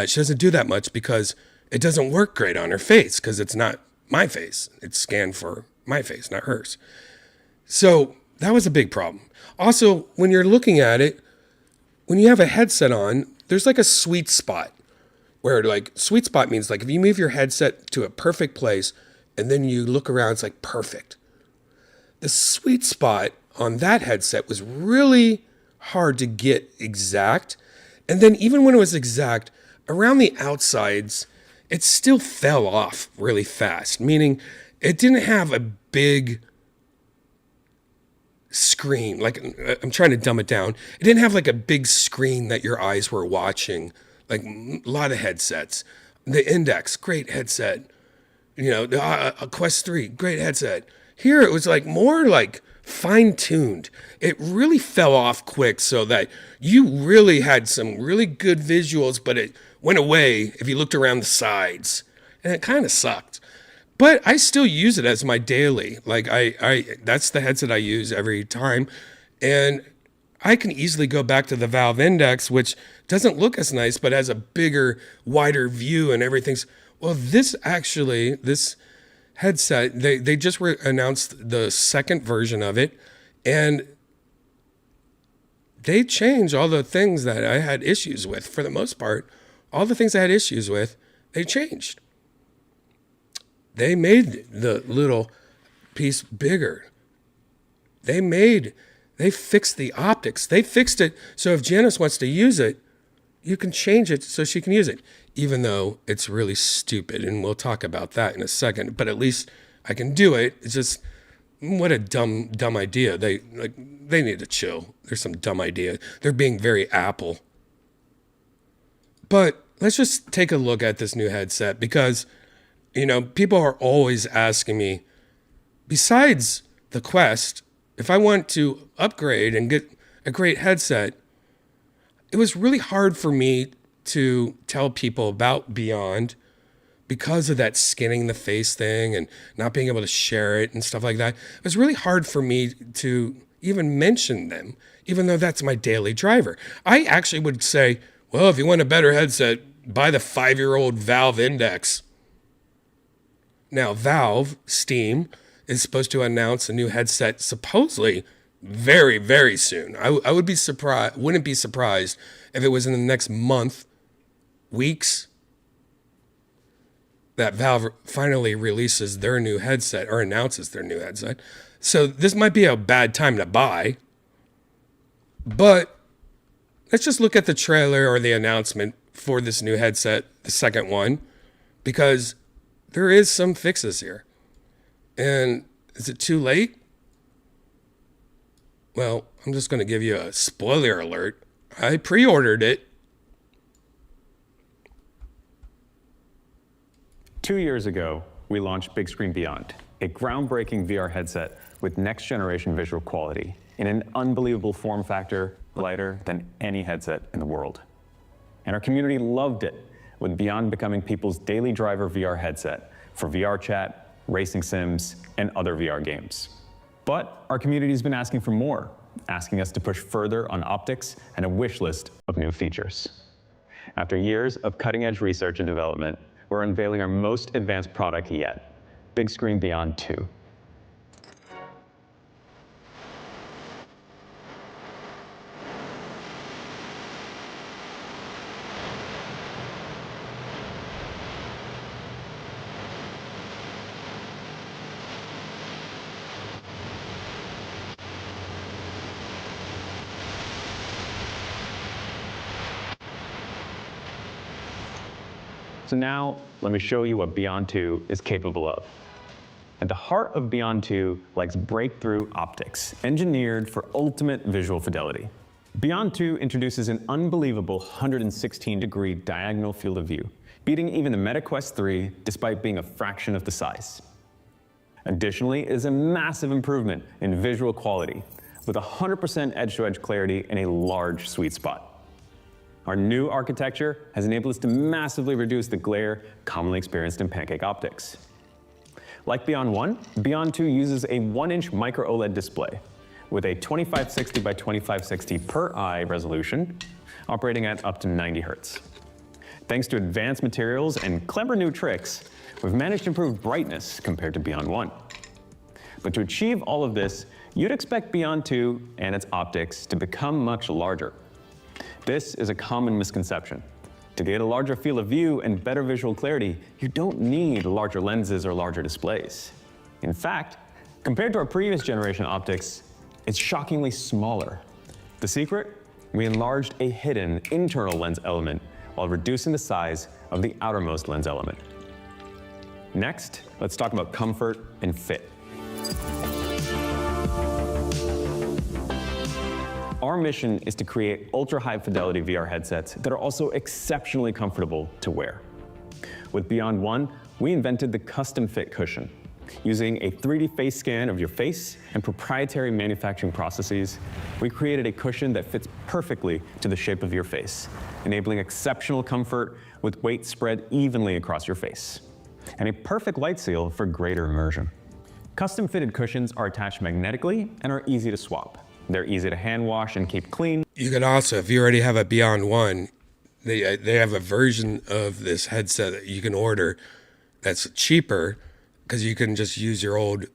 She doesn't do that much because it doesn't work great on her face because it's not my face. It's scanned for my face, not hers. So that was a big problem. Also, when you're looking at it, when you have a headset on, there's like a sweet spot where, like, sweet spot means like if you move your headset to a perfect place and then you look around, it's like perfect. The sweet spot on that headset was really hard to get exact. And then even when it was exact, around the outsides, it still fell off really fast, meaning it didn't have a big screen. Like, I'm trying to dumb it down. It didn't have like a big screen that your eyes were watching, like a lot of headsets. The Index, great headset. You know, the Quest 3, great headset. Here it was like more like fine-tuned. It really fell off quick so that you really had some really good visuals, but it went away if you looked around the sides. And it kind of sucked. But I still use it as my daily. Like I that's the headset I use every time. And I can easily go back to the Valve Index, which doesn't look as nice, but has a bigger, wider view and everything's. Well, this headset, they just announced the second version of it, and they changed all the things that I had issues with. For the most part, all the things I had issues with, they changed. They made the little piece bigger. They fixed the optics. They fixed it so if Janice wants to use it, you can change it so she can use it, even though it's really stupid. And we'll talk about that in a second, but at least I can do it. It's just, what a dumb idea. They need to chill. There's some dumb idea. They're being very Apple. But let's just take a look at this new headset because, you know, people are always asking me, besides the Quest, if I want to upgrade and get a great headset, it was really hard for me to tell people about Beyond because of that skinning the face thing and not being able to share it and stuff like that. It was really hard for me to even mention them, even though that's my daily driver. I actually would say, well, if you want a better headset, buy the 5-year-old Valve Index. Now, Valve, Steam, is supposed to announce a new headset supposedly very, very soon. I would be surprised, wouldn't be surprised if it was in the next month, weeks, that Valve finally releases their new headset or announces their new headset. So this might be a bad time to buy, but let's just look at the trailer or the announcement for this new headset, the second one, because there is some fixes here. And is it too late? Well, I'm just going to give you a spoiler alert. I pre-ordered it. 2 years ago, we launched Bigscreen Beyond, a groundbreaking VR headset with next-generation visual quality in an unbelievable form factor, lighter than any headset in the world. And our community loved it, with Beyond becoming people's daily driver VR headset for VR chat, racing sims, and other VR games. But our community has been asking for more, asking us to push further on optics and a wish list of new features. After years of cutting-edge research and development, we're unveiling our most advanced product yet, Bigscreen Beyond 2. So now, let me show you what Beyond 2 is capable of. At the heart of Beyond 2 lies breakthrough optics, engineered for ultimate visual fidelity. Beyond 2 introduces an unbelievable 116-degree diagonal field of view, beating even the Meta Quest 3 despite being a fraction of the size. Additionally, it is a massive improvement in visual quality, with 100% edge-to-edge clarity in a large sweet spot. Our new architecture has enabled us to massively reduce the glare commonly experienced in pancake optics. Like Beyond 1, Beyond 2 uses a 1-inch micro OLED display with a 2560 by 2560 per eye resolution, operating at up to 90 Hz. Thanks to advanced materials and clever new tricks, we've managed to improve brightness compared to Beyond 1. But to achieve all of this, you'd expect Beyond 2 and its optics to become much larger. This is a common misconception. To get a larger field of view and better visual clarity, you don't need larger lenses or larger displays. In fact, compared to our previous generation optics, it's shockingly smaller. The secret? We enlarged a hidden internal lens element while reducing the size of the outermost lens element. Next, let's talk about comfort and fit. Our mission is to create ultra-high fidelity VR headsets that are also exceptionally comfortable to wear. With Beyond 1, we invented the custom fit cushion. Using a 3D face scan of your face and proprietary manufacturing processes, we created a cushion that fits perfectly to the shape of your face, enabling exceptional comfort with weight spread evenly across your face, and a perfect light seal for greater immersion. Custom-fitted cushions are attached magnetically and are easy to swap. They're easy to hand wash and keep clean. You can also, if you already have a Beyond 1, they have a version of this headset that you can order that's cheaper, because you can just use your old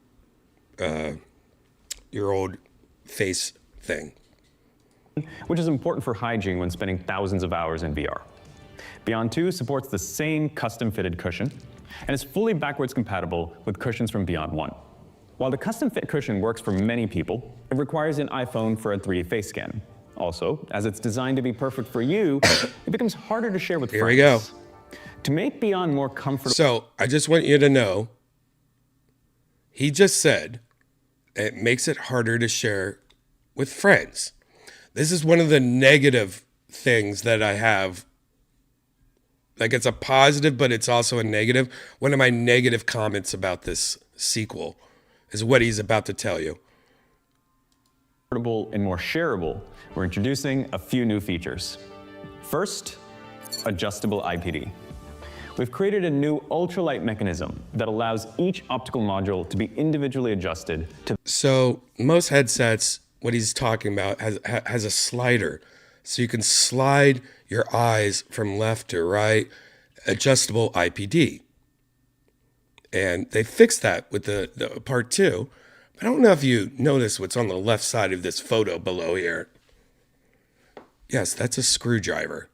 face thing. Which is important for hygiene when spending thousands of hours in VR. Beyond 2 supports the same custom-fitted cushion and is fully backwards compatible with cushions from Beyond 1. While the custom-fit cushion works for many people, it requires an iPhone for a 3D face scan. Also, as it's designed to be perfect for you, it becomes harder to share with friends. Here we go. To make Beyond more comfortable... So, I just want you to know, he just said it makes it harder to share with friends. This is one of the negative things that I have. Like, it's a positive, but it's also a negative. One of my negative comments about this sequel is what he's about to tell you. And more shareable, we're introducing a few new features. First, adjustable IPD. We've created a new ultralight mechanism that allows each optical module to be individually adjusted to... So most headsets, what he's talking about, has a slider. So you can slide your eyes from left to right, adjustable IPD. And they fixed that with the part 2. I don't know if you notice what's on the left side of this photo below here. Yes, that's a screwdriver.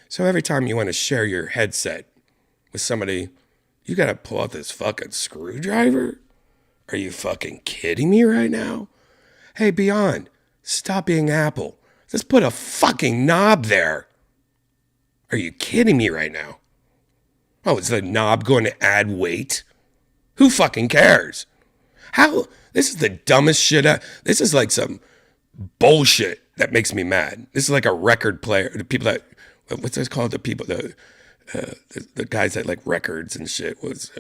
So every time you want to share your headset with somebody, you got to pull out this fucking screwdriver? Are you fucking kidding me right now? Hey, Beyond, stop being Apple. Just put a fucking knob there. Are you kidding me right now? Oh, is the knob going to add weight? Who fucking cares? How? This is the dumbest shit. This is like some bullshit that makes me mad. This is like a record player. The people that, what's this called? The people, the guys that like records and shit was,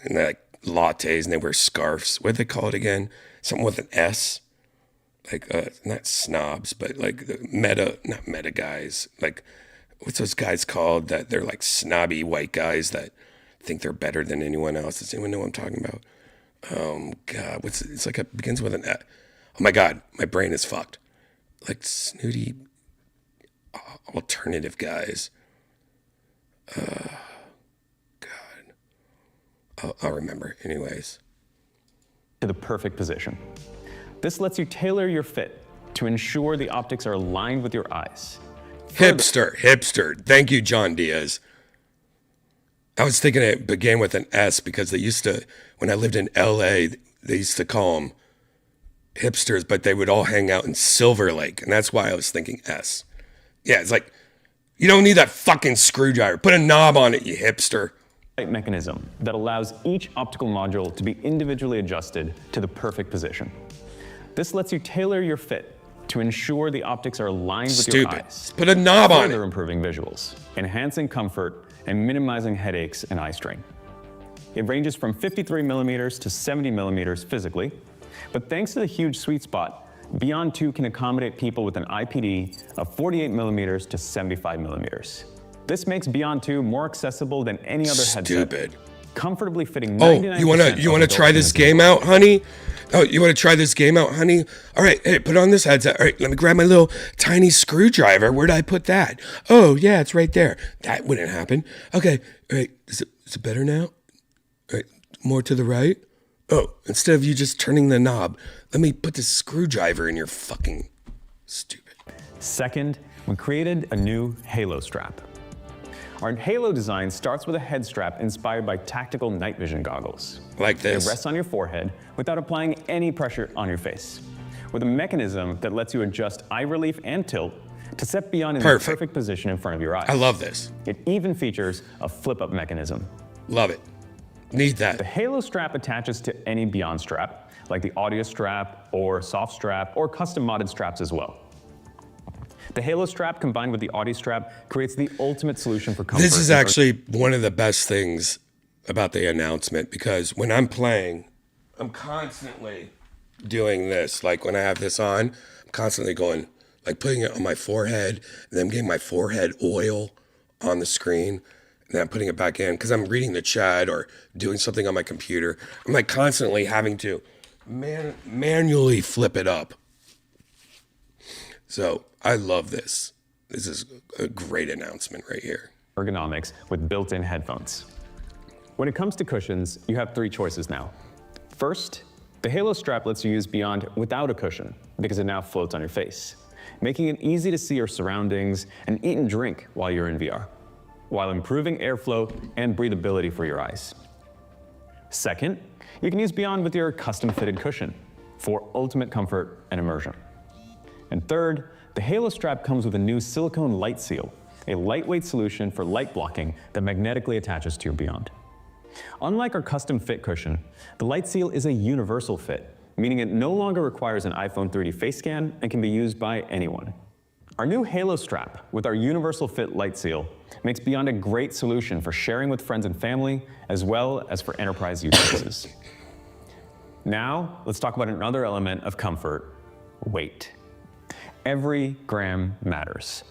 and they like lattes and they wear scarves. What do they call it again? Something with an S. Like, not snobs, but like the not meta guys. Like, what's those guys called that they're like snobby white guys that think they're better than anyone else? Does anyone know what I'm talking about? God, it's like it begins with an oh my God, my brain is fucked. Like snooty alternative guys. God. I'll remember. Anyways. To the perfect position. This lets you tailor your fit to ensure the optics are aligned with your eyes. Hipster. Thank you, John Diaz. I was thinking it began with an S because they used to, when I lived in LA, they used to call them hipsters, but they would all hang out in Silver Lake. And that's why I was thinking S. Yeah, it's like, you don't need that fucking screwdriver. Put a knob on it, you hipster. Mechanism that allows each optical module to be individually adjusted to the perfect position. This lets you tailor your fit to ensure the optics are aligned with Stupid. your eyes. Put a knob on further it. improving visuals, enhancing comfort, and minimizing headaches and eye strain. It ranges from 53 millimeters to 70 millimeters physically, but thanks to the huge sweet spot, Beyond 2 can accommodate people with an IPD of 48 millimeters to 75 millimeters. This makes Beyond 2 more accessible than any other headset. Stupid. Comfortably fitting Oh, 99% you wanna try this game out, honey? Oh, you wanna try this game out, honey? All right, hey, put on this headset. All right, let me grab my little tiny screwdriver. Where'd I put that? Oh, yeah, it's right there. That wouldn't happen. Okay, all right, is it better now? All right, more to the right. Oh, instead of you just turning the knob, let me put this screwdriver in your fucking stupid. Second, we created a new Halo strap. Our Halo design starts with a head strap inspired by tactical night vision goggles. Like this. It rests on your forehead without applying any pressure on your face, with a mechanism that lets you adjust eye relief and tilt to set Beyond in the perfect position in front of your eyes. I love this. It even features a flip-up mechanism. Love it. Need that. The Halo strap attaches to any Beyond strap, like the audio strap or soft strap or custom modded straps as well. The Halo strap combined with the audio strap creates the ultimate solution for comfort. This is actually one of the best things about the announcement, because when I'm playing, I'm constantly doing this. Like when I have this on, I'm constantly going, like putting it on my forehead, and then I'm getting my forehead oil on the screen, and then I'm putting it back in because I'm reading the chat or doing something on my computer. I'm like constantly having to manually flip it up. So I love this. This is a great announcement right here. Ergonomics with built-in headphones. When it comes to cushions, you have three choices now. First, the Halo strap lets you use Beyond without a cushion because it now floats on your face, making it easy to see your surroundings and eat and drink while you're in VR, while improving airflow and breathability for your eyes. Second, you can use Beyond with your custom-fitted cushion for ultimate comfort and immersion. And third, the Halo strap comes with a new silicone light seal, a lightweight solution for light blocking that magnetically attaches to your Beyond. Unlike our custom fit cushion, the light seal is a universal fit, meaning it no longer requires an iPhone 3D face scan and can be used by anyone. Our new Halo strap with our universal fit light seal makes Beyond a great solution for sharing with friends and family, as well as for enterprise use cases. Now, let's talk about another element of comfort: weight. Every gram matters.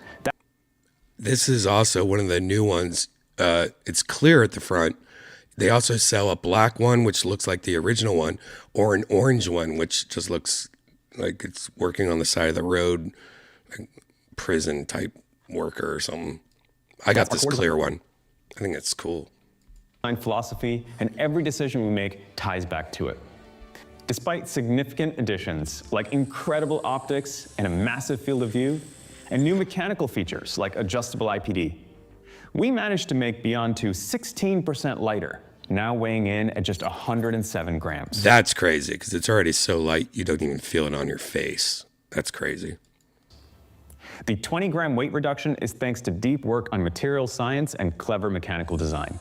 This is also one of the new ones. It's clear at the front. They also sell a black one, which looks like the original one, or an orange one, which just looks like it's working on the side of the road, like prison type worker or something. I got this clear one. I think it's cool. Philosophy, and every decision we make ties back to it. Despite significant additions like incredible optics and a massive field of view, and new mechanical features like adjustable IPD, we managed to make Beyond 2 16% lighter, now weighing in at just 107 grams. That's crazy, because it's already so light you don't even feel it on your face. That's crazy. The 20-gram weight reduction is thanks to deep work on material science and clever mechanical design.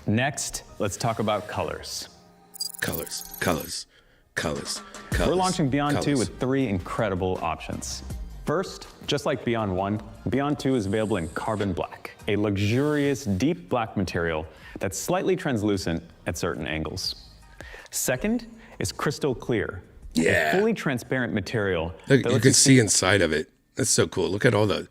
Next, let's talk about colors. Colors, colors, colors, colors. We're launching Beyond 2 colors. with 3 incredible options. First, just like Beyond 1, Beyond 2 is available in carbon black, a luxurious deep black material that's slightly translucent at certain angles. Second is crystal clear, Yeah. a fully transparent material. Look, that you lets can see inside of it. That's so cool. Look at all the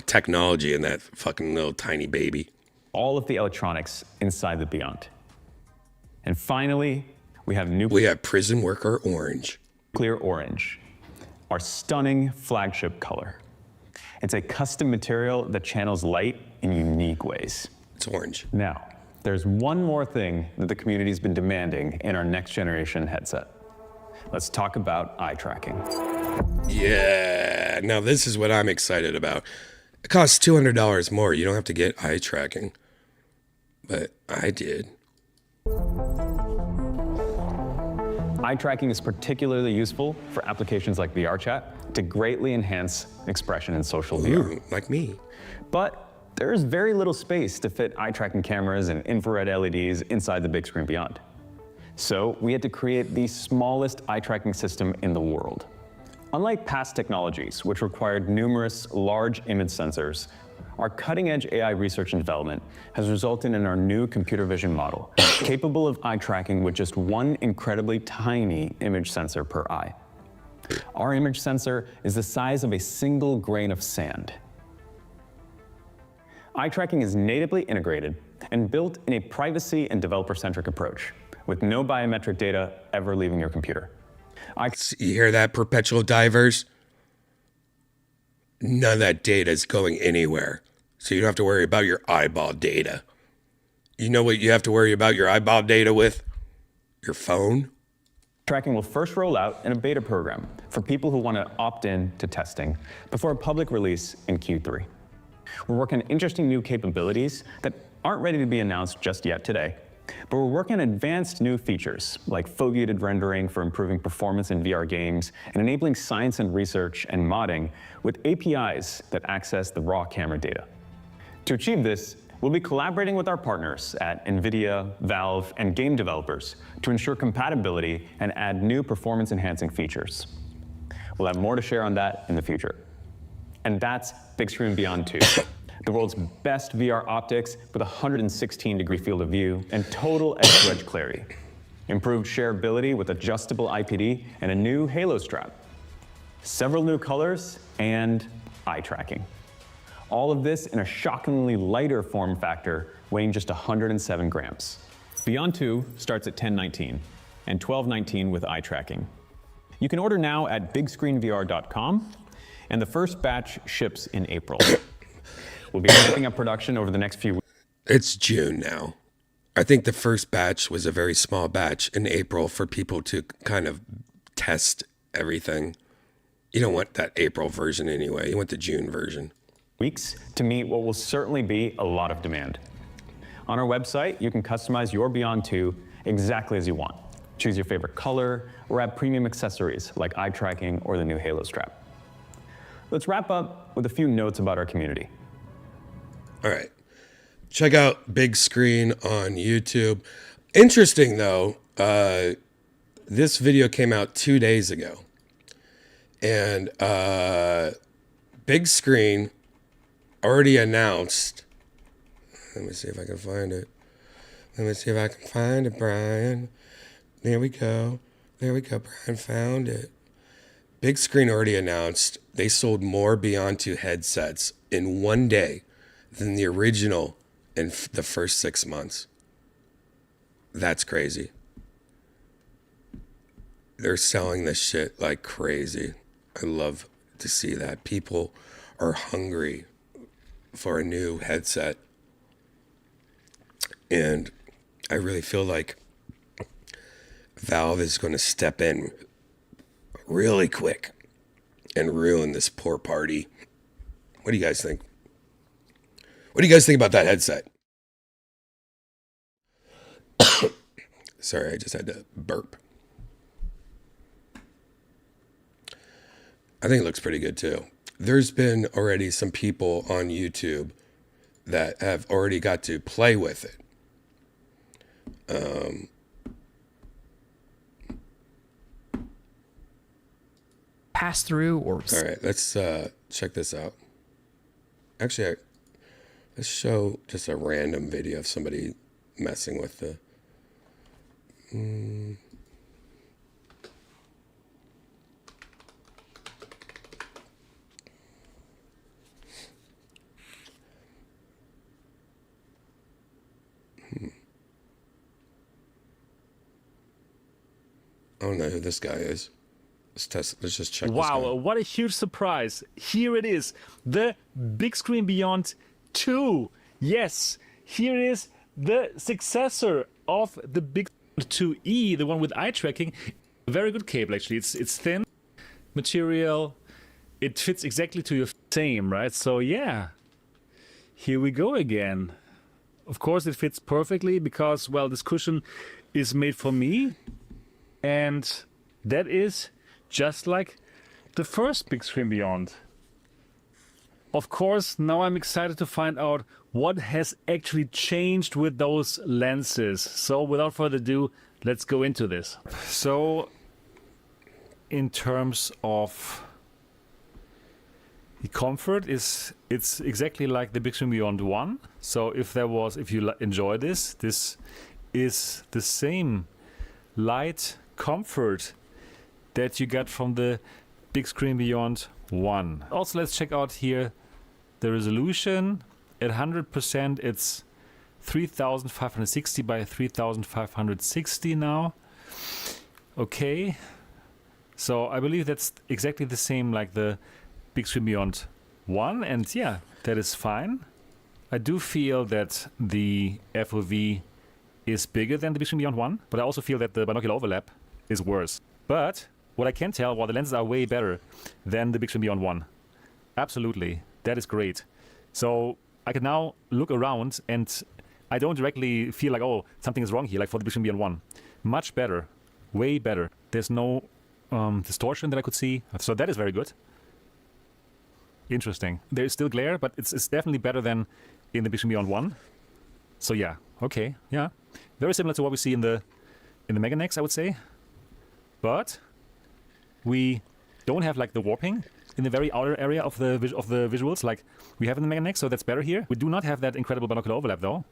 technology in that fucking little tiny baby. all of the electronics inside the Beyond. And finally, we have Prison Worker Orange. Clear Orange, our stunning flagship color. It's a custom material that channels light in unique ways. It's orange. Now, there's one more thing that the community's been demanding in our next generation headset. Let's talk about eye tracking. Yeah, now this is what I'm excited about. It costs $200 more. You don't have to get eye tracking. But I did. Eye tracking is particularly useful for applications like VR chat to greatly enhance expression in social VR. Like me. But there is very little space to fit eye tracking cameras and infrared LEDs inside the Bigscreen Beyond. So we had to create the smallest eye tracking system in the world. Unlike past technologies, which required numerous large image sensors, our cutting-edge AI research and development has resulted in our new computer vision model, capable of eye tracking with just one incredibly tiny image sensor per eye. Our image sensor is the size of a single grain of sand. Eye tracking is natively integrated and built in a privacy and developer-centric approach, with no biometric data ever leaving your computer. You hear that, perpetual divers? None of that data is going anywhere. So you don't have to worry about your eyeball data. You know what you have to worry about your eyeball data with? Your phone. Tracking will first roll out in a beta program for people who want to opt in to testing before a public release in Q3. We're working on interesting new capabilities that aren't ready to be announced just yet today, but we're working on advanced new features like foveated rendering for improving performance in VR games and enabling science and research and modding with APIs that access the raw camera data. To achieve this, we'll be collaborating with our partners at NVIDIA, Valve, and game developers to ensure compatibility and add new performance-enhancing features. We'll have more to share on that in the future. And that's Bigscreen Beyond 2. The world's best VR optics with a 116-degree field of view and total edge-to-edge clarity. Improved shareability with adjustable IPD and a new halo strap. Several new colors and eye tracking. All of this in a shockingly lighter form factor, weighing just 107 grams. Beyond 2 starts at $10.19 and $12.19 with eye tracking. You can order now at bigscreenvr.com, and the first batch ships in April. We'll be ramping up production over the next few weeks. It's June now. I think the first batch was a very small batch in April for people to kind of test everything. You don't want that April version anyway. You want the June version. Weeks to meet what will certainly be a lot of demand. On our website, you can customize your Beyond 2 exactly as you want. Choose your favorite color or add premium accessories like eye tracking or the new halo strap. Let's wrap up with a few notes about our community. All right. Check out Big Screen on YouTube. Interesting, though, this video came out 2 days ago. And Big Screen already announced. Let me see if I can find it. Let me see if I can find it, Brian. There we go. There we go. Brian found it. Big Screen already announced they sold more Beyond 2 headsets in 1 day than the original in the first 6 months. That's crazy. They're selling this shit like crazy. I love to see that. People are hungry for a new headset. And I really feel like Valve is going to step in really quick and ruin this poor party. What do you guys think? What do you guys think about that headset? Sorry, I just had to burp. I think it looks pretty good too. There's been already some people on YouTube that have already got to play with it. Pass through or... All right, let's check this out. Actually, let's show just a random video of somebody messing with the... I don't know who this guy is. Let's just check this Wow, out. what a huge surprise. Here it is, the Bigscreen Beyond 2. Yes, here is the successor of the Big 2E, the one with eye tracking. Very good cable, actually. It's thin material. It fits exactly to your same, right? So yeah, here we go again. Of course, it fits perfectly because, well, this cushion is made for me. And that is just like the first Bigscreen Beyond. Of course, now I'm excited to find out what has actually changed with those lenses. So without further ado, let's go into this. So in terms of the comfort, it's exactly like the Bigscreen Beyond 1. So if you enjoy this is the same light comfort that you get from the Bigscreen Beyond 1. Also, let's check out here the resolution. At 100%, it's 3560 by 3560 now. Okay. So I believe that's exactly the same like the Bigscreen Beyond 1, and yeah, that is fine. I do feel that the FOV is bigger than the Bigscreen Beyond 1, but I also feel that the binocular overlap is worse. But what I can tell, the lenses are way better than the Bigscreen Beyond 1. Absolutely. That is great. So I can now look around and I don't directly feel like, oh, something is wrong here, like for the Bigscreen Beyond 1. Much better. Way better. There's no distortion that I could see. So that is very good. Interesting. There is still glare, but it's definitely better than in the Bigscreen Beyond 1. So yeah, okay, yeah. Very similar to what we see in the Mega Nex, I would say. But we don't have like the warping in the very outer area of the visuals like we have in the Mega Nex, so that's better here. We do not have that incredible binocular overlap though.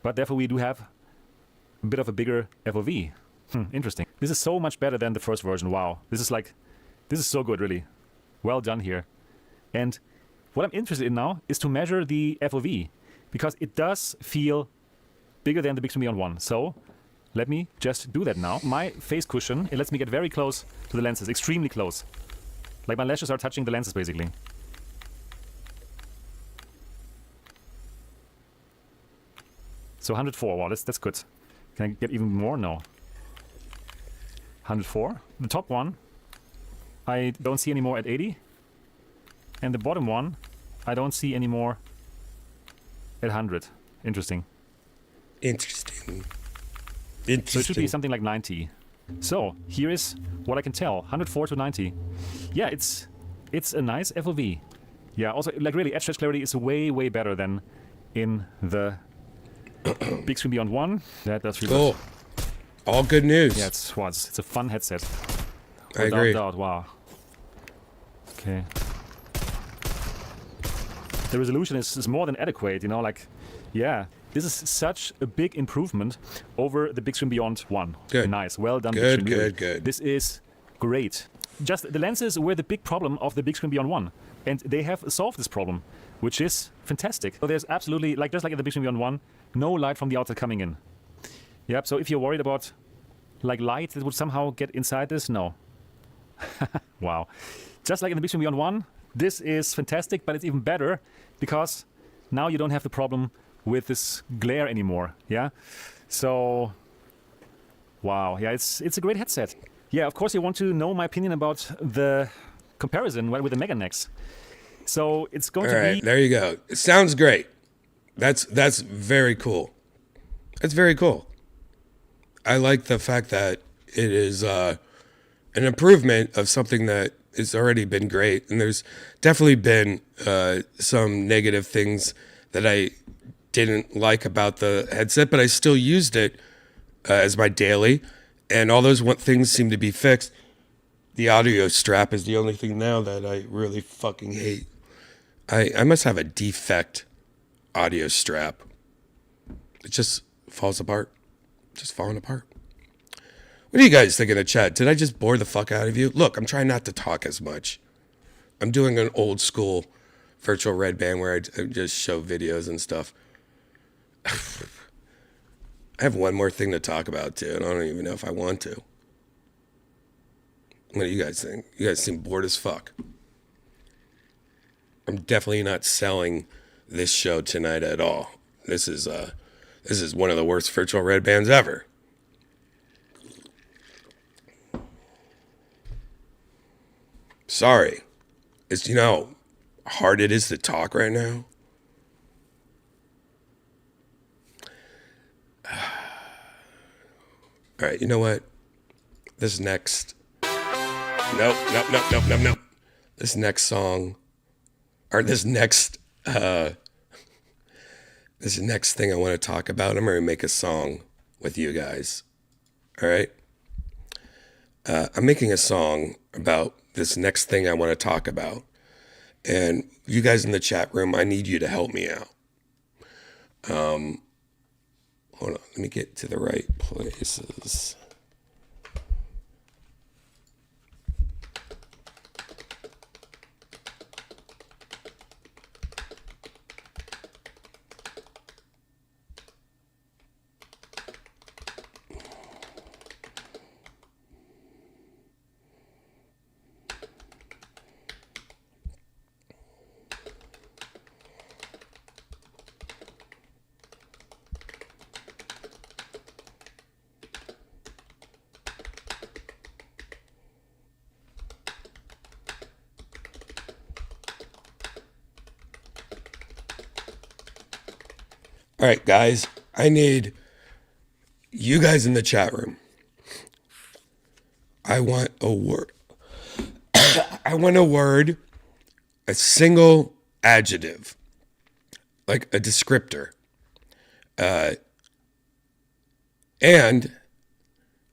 But therefore we do have a bit of a bigger FOV. Interesting. This is so much better than the first version. Wow. This is so good, really. Well done here. And what I'm interested in now is to measure the FOV, because it does feel bigger than the Bigscreen Beyond 1. So let me just do that now. My face cushion, it lets me get very close to the lenses, extremely close. Like my lashes are touching the lenses basically. So 104, wow, that's good. Can I get even more? No. 104. The top one, I don't see anymore at 80. And the bottom one, I don't see anymore at 100. Interesting. Interesting. So it should be something like 90. So here is what I can tell. 104 to 90. Yeah, it's a nice FOV. Yeah, also like really edge stretch clarity is way better than in the Bigscreen Beyond 1. That does really cool. All good news. Yeah, it's a fun headset. I agree. Without doubt. Wow. Okay. The resolution is more than adequate, you know, like, yeah. This is such a big improvement over the Bigscreen Beyond 1. Good. Nice. Well done, Good, Bigscreen. good. This is great. Just the lenses were the big problem of the Bigscreen Beyond 1. And they have solved this problem, which is fantastic. So there's absolutely, like just like in the Bigscreen Beyond 1, no light from the outside coming in. Yep, so if you're worried about like light that would somehow get inside this, no. Wow. Just like in the Bigscreen Beyond 1, this is fantastic, but it's even better because now you don't have the problem with this glare anymore, yeah? So, wow, yeah, it's a great headset. Yeah, of course you want to know my opinion about the comparison with the Mega Nex. So it's going to be... There you go. It sounds great. That's very cool. That's very cool. I like the fact that it is an improvement of something that has already been great. And there's definitely been some negative things that I didn't like about the headset, but I still used it as my daily, and all those things seem to be fixed. The audio strap is the only thing now that I really fucking hate. I must have a defect audio strap. It just falls apart. Just falling apart. What do you guys think in the chat? Did I just bore the fuck out of you? Look, I'm trying not to talk as much. I'm doing an old school virtual Redban where I just show videos and stuff. I have one more thing to talk about too, and I don't even know if I want to. What do you guys think? You guys seem bored as fuck. I'm definitely not selling this show tonight at all. This is one of the worst virtual Redbans ever. Sorry. It's, you know how hard it is to talk right now. All right, you know what? This next... Nope. This next song... Or this next... this next thing I want to talk about, I'm going to make a song with you guys. All right? I'm making a song about this next thing I want to talk about. And you guys in the chat room, I need you to help me out. Hold on, let me get to the right places. All right, guys, I need you guys in the chat room. I want a word. I want a word, a single adjective, like a descriptor. And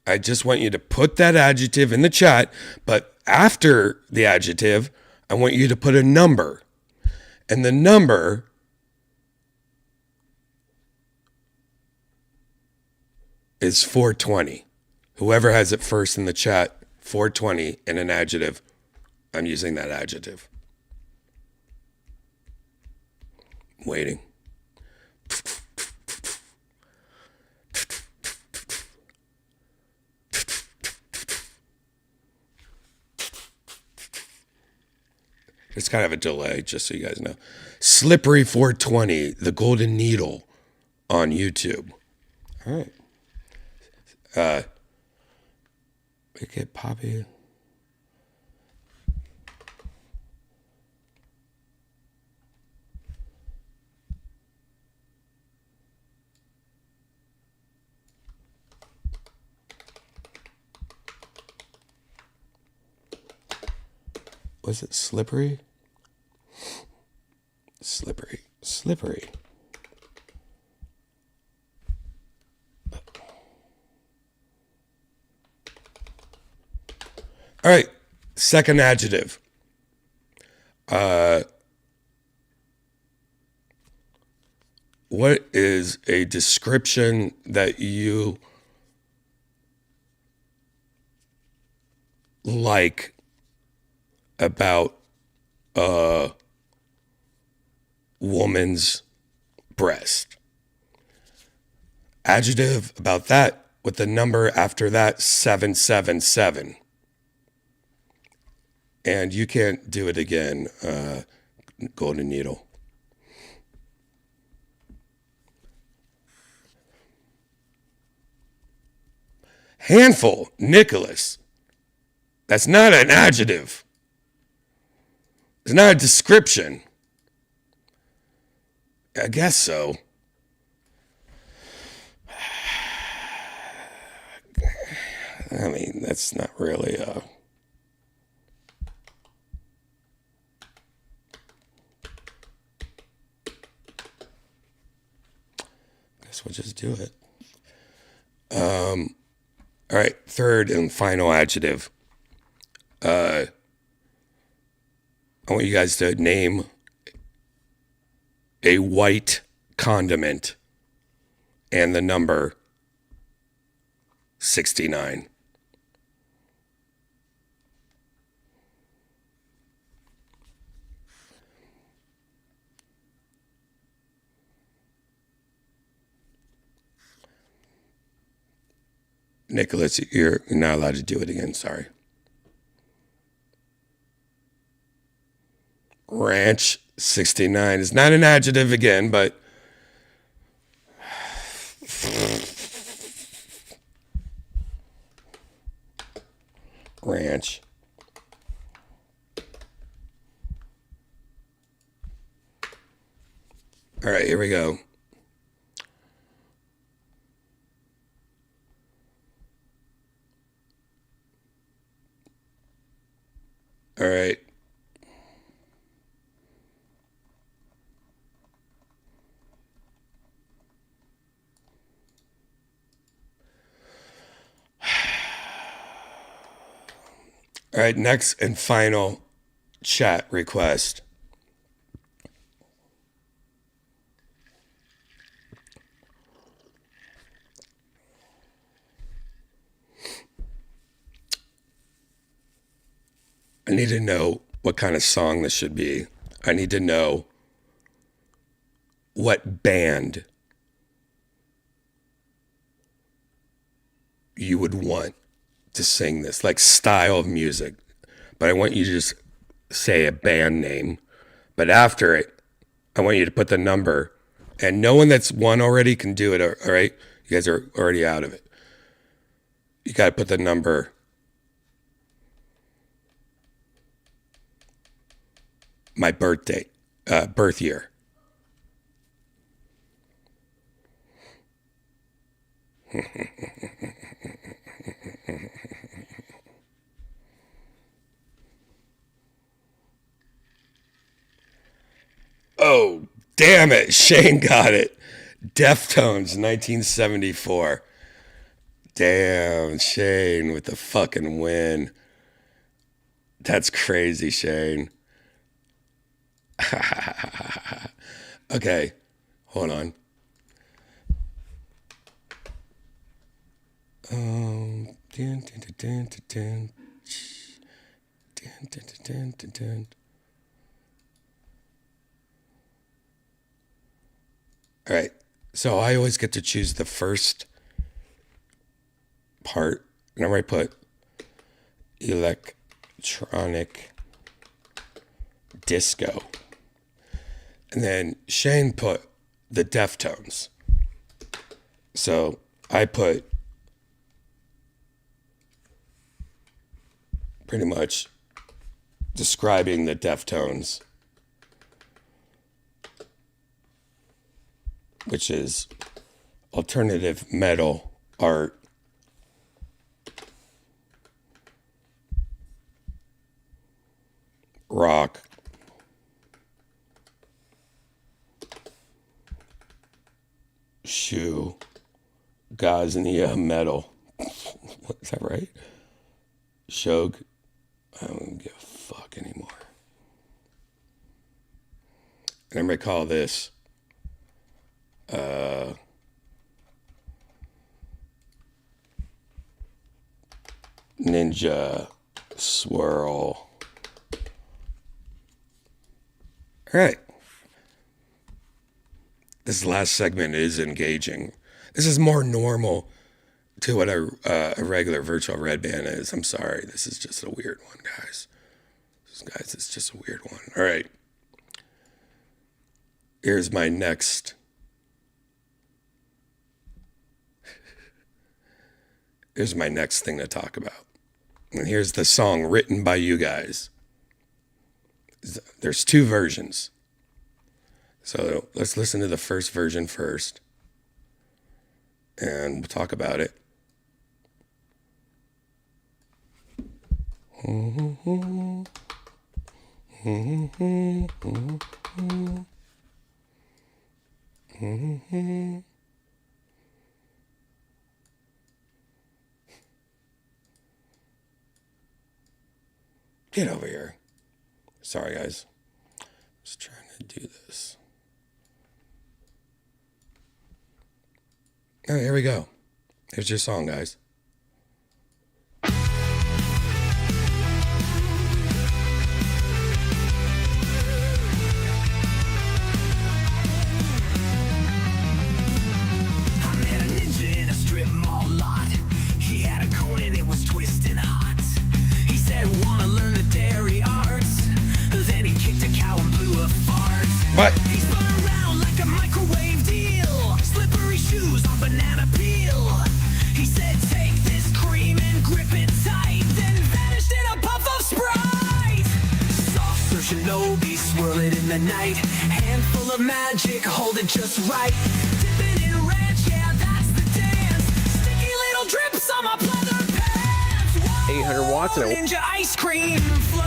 I just want you to put that adjective in the chat, but after the adjective, I want you to put a number. And the number is 420. Whoever has it first in the chat, 420 and an adjective, I'm using that adjective. Waiting. There's kind of a delay, just so you guys know. Slippery 420, the golden needle on YouTube. All right. Make it poppy. Was it slippery? Slippery, slippery. All right, second adjective. What is a description that you like about a woman's breast? Adjective about that with the number after that, 777. And you can't do it again, Golden Needle. Handful, Nicholas. That's not an adjective. It's not a description. I guess so. I mean, that's not really a... Guess we'll just do it. All right, third and final adjective. I want you guys to name a white condiment and the number 69. Nicholas, you're not allowed to do it again, sorry. Ranch 69 is not an adjective again, but ranch. All right, here we go. All right. All right, next and final chat request. I need to know what kind of song this should be. I need to know what band you would want to sing this, like style of music. But I want you to just say a band name. But after it, I want you to put the number. And no one that's won already can do it, all right? You guys are already out of it. You got to put the number. My birthday, birth year. Oh, damn it. Shane got it. Deftones, 1974. Damn, Shane with the fucking win. That's crazy, Shane. Okay, hold on. All right, so I always get to choose the first part, and I'm going to put electronic disco. And then Shane put the Deftones. So I put pretty much describing the Deftones, which is alternative metal art, rock, shoe, Gazania metal. Is that right? Shog. I don't give a fuck anymore. And I'm going to call this Ninja Swirl. All right. This last segment is engaging. This is more normal to what a regular virtual Redban is. I'm sorry. This is just a weird one, guys. Guys, it's just a weird one. All right. Here's my next. Here's my next thing to talk about. And here's the song written by you guys. There's two versions. So let's listen to the first version first. And we'll talk about it. Get over here. Sorry, guys. Just trying to do this. All right, here we go. Here's your song, guys. What? He spun around like a microwave deal. Slippery shoes on banana peel. He said, take this cream and grip it tight. Then vanished in a puff of Sprite. Soft serve shinobi, swirl it in the night. Handful of magic, hold it just right. Dip it in ranch, yeah, that's the dance. Sticky little drips on my pleather pants. Whoa, 800 watts and ninja ice cream flow.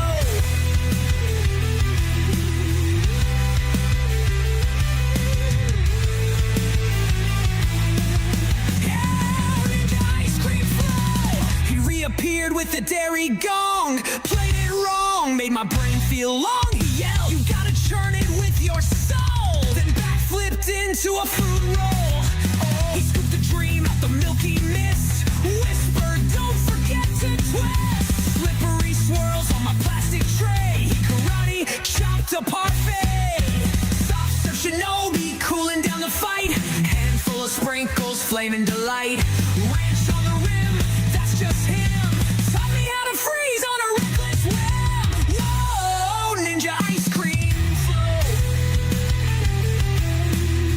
Appear reappeared with the dairy gong. Played it wrong, made my brain feel long. He yelled, you gotta churn it with your soul. Then backflipped into a fruit roll. Oh, he scooped the dream out the milky mist. Whispered, don't forget to twist. Slippery swirls on my plastic tray. He karate chopped a parfait. Soft serve shinobi cooling down the fight. Handful of sprinkles, flaming delight. Ranch on the rim, that's just him. Taught me how to freeze on a reckless whim. Whoa, ninja ice cream flow.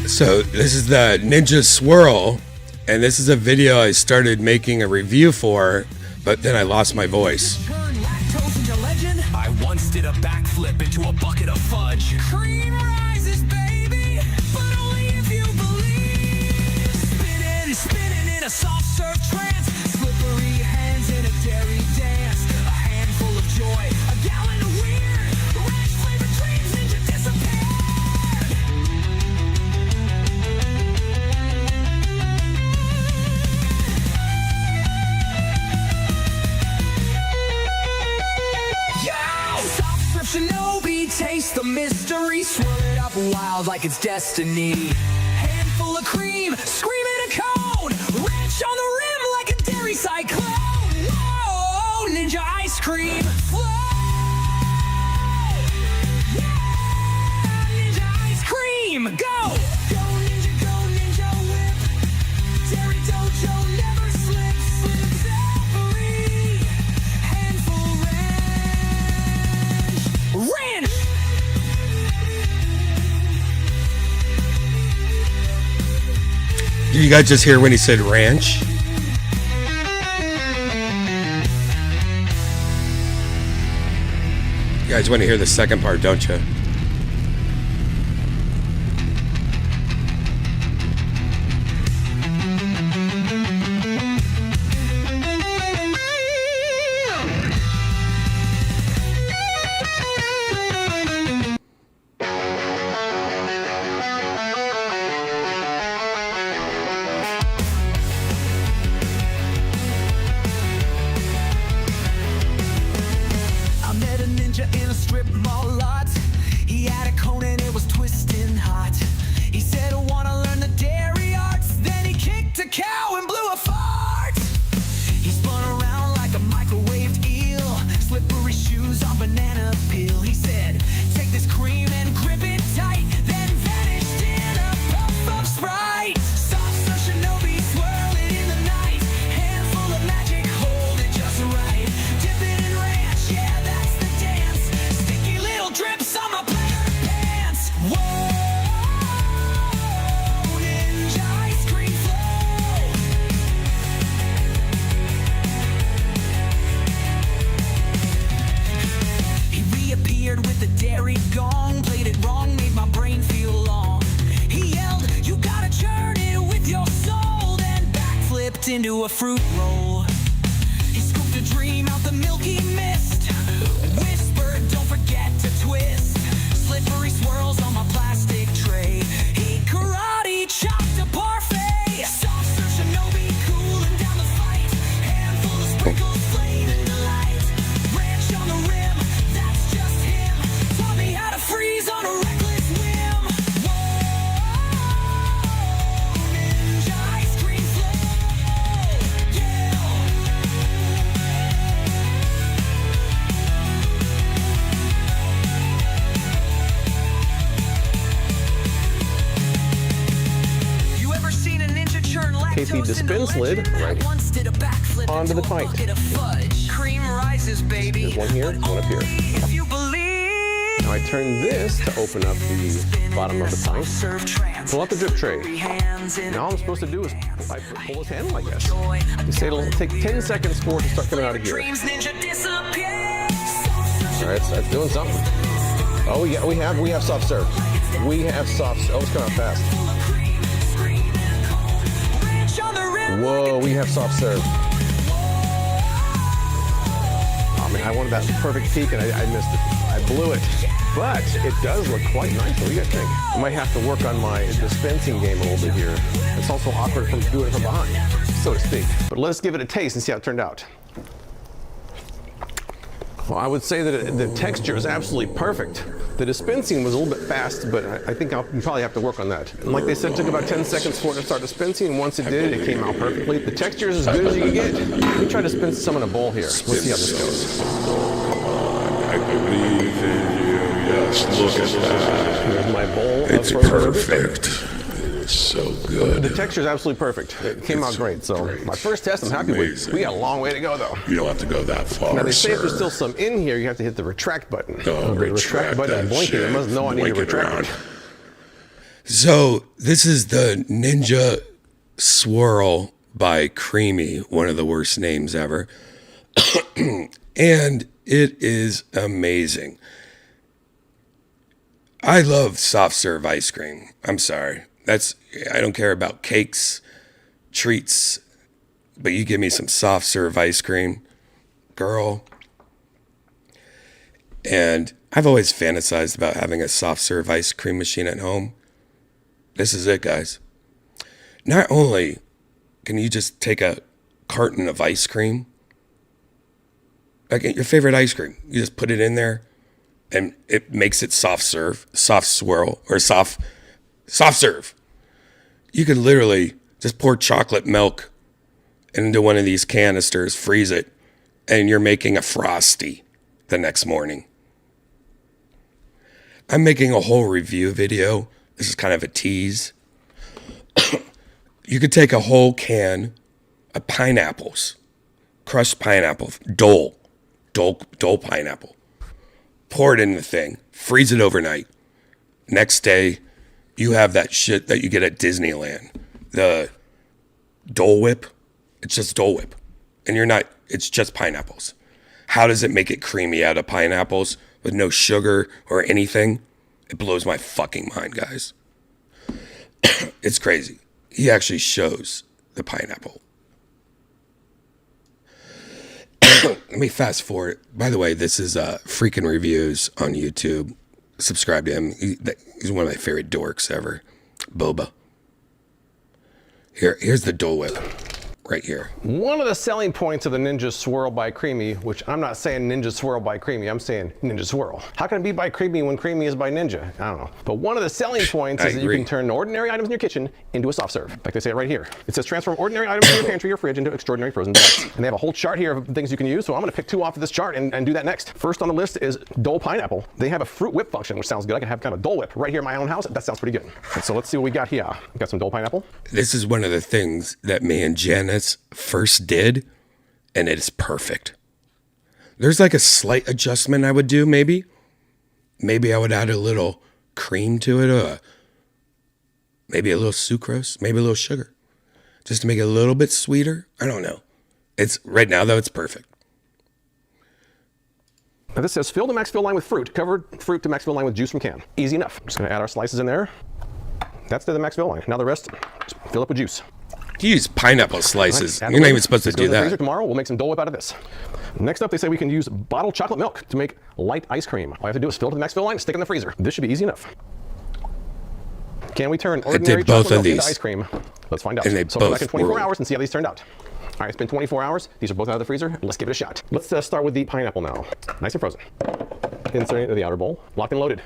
So this is the Ninja Swirl, and this is a video I started making a review for, but then I lost my voice. Turn lactose into legend. I once did a backflip into a bucket of fudge. Cream rises, baby, but only if you believe. Spinning in a soft serve trance. Slippery hands in a dairy dance. A handful of joy, a gallon of weird. Ranch flavored dreams, ninja disappeared. Yo! Soft serve shinobi, taste the mystery. Swirl it up wild like it's destiny. Handful of cream, screaming a cone. Ranch on the rim like a dairy cyclone. Whoa, ninja ice cream flow. Yeah, ninja ice cream, go. Go ninja whip. Dairy dojo never slips. Slips every handful ranch. Did you guys just hear when he said ranch? You guys want to hear the second part, don't you? I met a ninja in a strip mall lot. He had a cone and it was twisting hot. He said, I wanna learn the dairy arts. Then he kicked a cow and blew a fart. He spun around like a microwaved eel. Slippery shoes on banana peel. He said, take this cream and grip it tight. Then vanished in a puff of Sprite. Soft serve shinobi, swirl it in the night. Handful of magic, hold it just right. Dip it in ranch, yeah, that's the dance. Sticky little drips on my platter pants. Whoa, ninja ice cream flow. He reappeared with the dairy gong. Played it wrong, made my brain feel long. He yelled, you gotta churn it with your soul. Then backflipped into a fruit roll. He scooped a dream out the milky mist. Whispered, don't forget to twist. Slippery swirls on my plastic tray. He karate chopped a parfait. Soft serve shinobi, cooling down the fight. Handful of sprinkles, flaming delight. Ranch on the rim, that's just him. Taught me how to freeze on a reckless whim. Whoa, ninja ice cream flow. Yeah. You ever seen a ninja churn Take the lactose into dispense lid legend? right Once did a backflip onto into the a pint. bucket of fudge. Cream rises, baby. There's one here, one up here. If you believe. Now I turn this to open up the bottom of the pint. Pull out the drip tray. Now all I'm supposed to do is pull this handle, I guess. You say it'll take 10 seconds for it to start coming out of here. Dreams ninja disappear. All right, so that's doing something. Oh, we have soft serve. We have soft. Oh, it's coming out fast. Whoa, we have soft serve. Oh man, I wanted that perfect peak and I missed it. I blew it. But it does look quite nice. What do you guys think? I might have to work on my dispensing game a little bit here. It's also awkward from doing it from behind, so to speak. But let's give it a taste and see how it turned out. Well, I would say that the texture is absolutely perfect. The dispensing was a little bit fast, but I think you probably have to work on that. And like they said, it took about 10 seconds for it to start dispensing, and once it did, it came out perfectly. The texture is as good as you can get. Let me try to dispense some in a bowl here. Let's see how this goes. I believe in you. Yes, look at that. Here's my bowl. It's perfect. It's so good. The texture is absolutely perfect. It came out great. So my first test, I'm happy with. We got a long way to go, though. You don't have to go that far. Now they say if there's still some in here, you have to hit the retract button. Oh, the retract button and blinking. It must know I need to retract it. So this is the Ninja Swirl by Creamy, one of the worst names ever. And it is amazing. I love soft serve ice cream. I'm sorry. I don't care about cakes, treats, but you give me some soft serve ice cream, girl. And I've always fantasized about having a soft serve ice cream machine at home. This is it, guys. Not only can you just take a carton of ice cream, like your favorite ice cream, you just put it in there and it makes it soft serve, soft swirl, or soft serve. You could literally just pour chocolate milk into one of these canisters, freeze it, and you're making a Frosty the next morning. I'm making a whole review video. This is kind of a tease. You could take a whole can of pineapples, crushed pineapple, Dole pineapple, pour it in the thing, freeze it overnight. Next day, you have that shit that you get at Disneyland. The Dole Whip. It's just Dole Whip. And it's just pineapples. How does it make it creamy out of pineapples with no sugar or anything? It blows my fucking mind, guys. It's crazy. He actually shows the pineapple. Let me fast forward. By the way, this is Freaking Reviews on YouTube. Subscribe to him. He's one of my favorite dorks ever. Boba. Here's the Dole Whip. Right here. One of the selling points of the Ninja Swirl by Creamy, which I'm not saying Ninja Swirl by Creamy, I'm saying Ninja Swirl. How can it be by Creamy when Creamy is by Ninja? I don't know. But one of the selling points is that you can turn ordinary items in your kitchen into a soft serve. Like they say it right here. It says transform ordinary items in your pantry or fridge into extraordinary frozen delights. And they have a whole chart here of things you can use, so I'm going to pick two off of this chart and do that next. First on the list is Dole Pineapple. They have a fruit whip function, which sounds good. I can have kind of a Dole Whip right here in my own house. That sounds pretty good. So let's see what we got here. We got some Dole Pineapple. This is one of the things that me and Janice first did, and it is perfect. There's like a slight adjustment I would do, maybe I would add a little cream to it, or maybe a little sucrose, maybe a little sugar, just to make it a little bit sweeter. I don't know. It's right now though, it's perfect. Now this says fill the max fill line with fruit, covered fruit to max fill line with juice from can. Easy enough. Just gonna add our slices in there. That's the max fill line. Now the rest, just fill up with juice. You use pineapple slices. You're not even supposed to do that. Freezer tomorrow, we'll make some Dole Whip out of this. Next up, they say we can use bottled chocolate milk to make light ice cream. All I have to do is fill it to the max fill line, stick it in the freezer. This should be easy enough. Can we turn ordinary chocolate milk into ice cream? Let's find out. And So come back in 24 hours and see how these turned out. All right, it's been 24 hours. These are both out of the freezer. Let's give it a shot. Let's start with the pineapple now. Nice and frozen. Insert it into the outer bowl. Locked and loaded.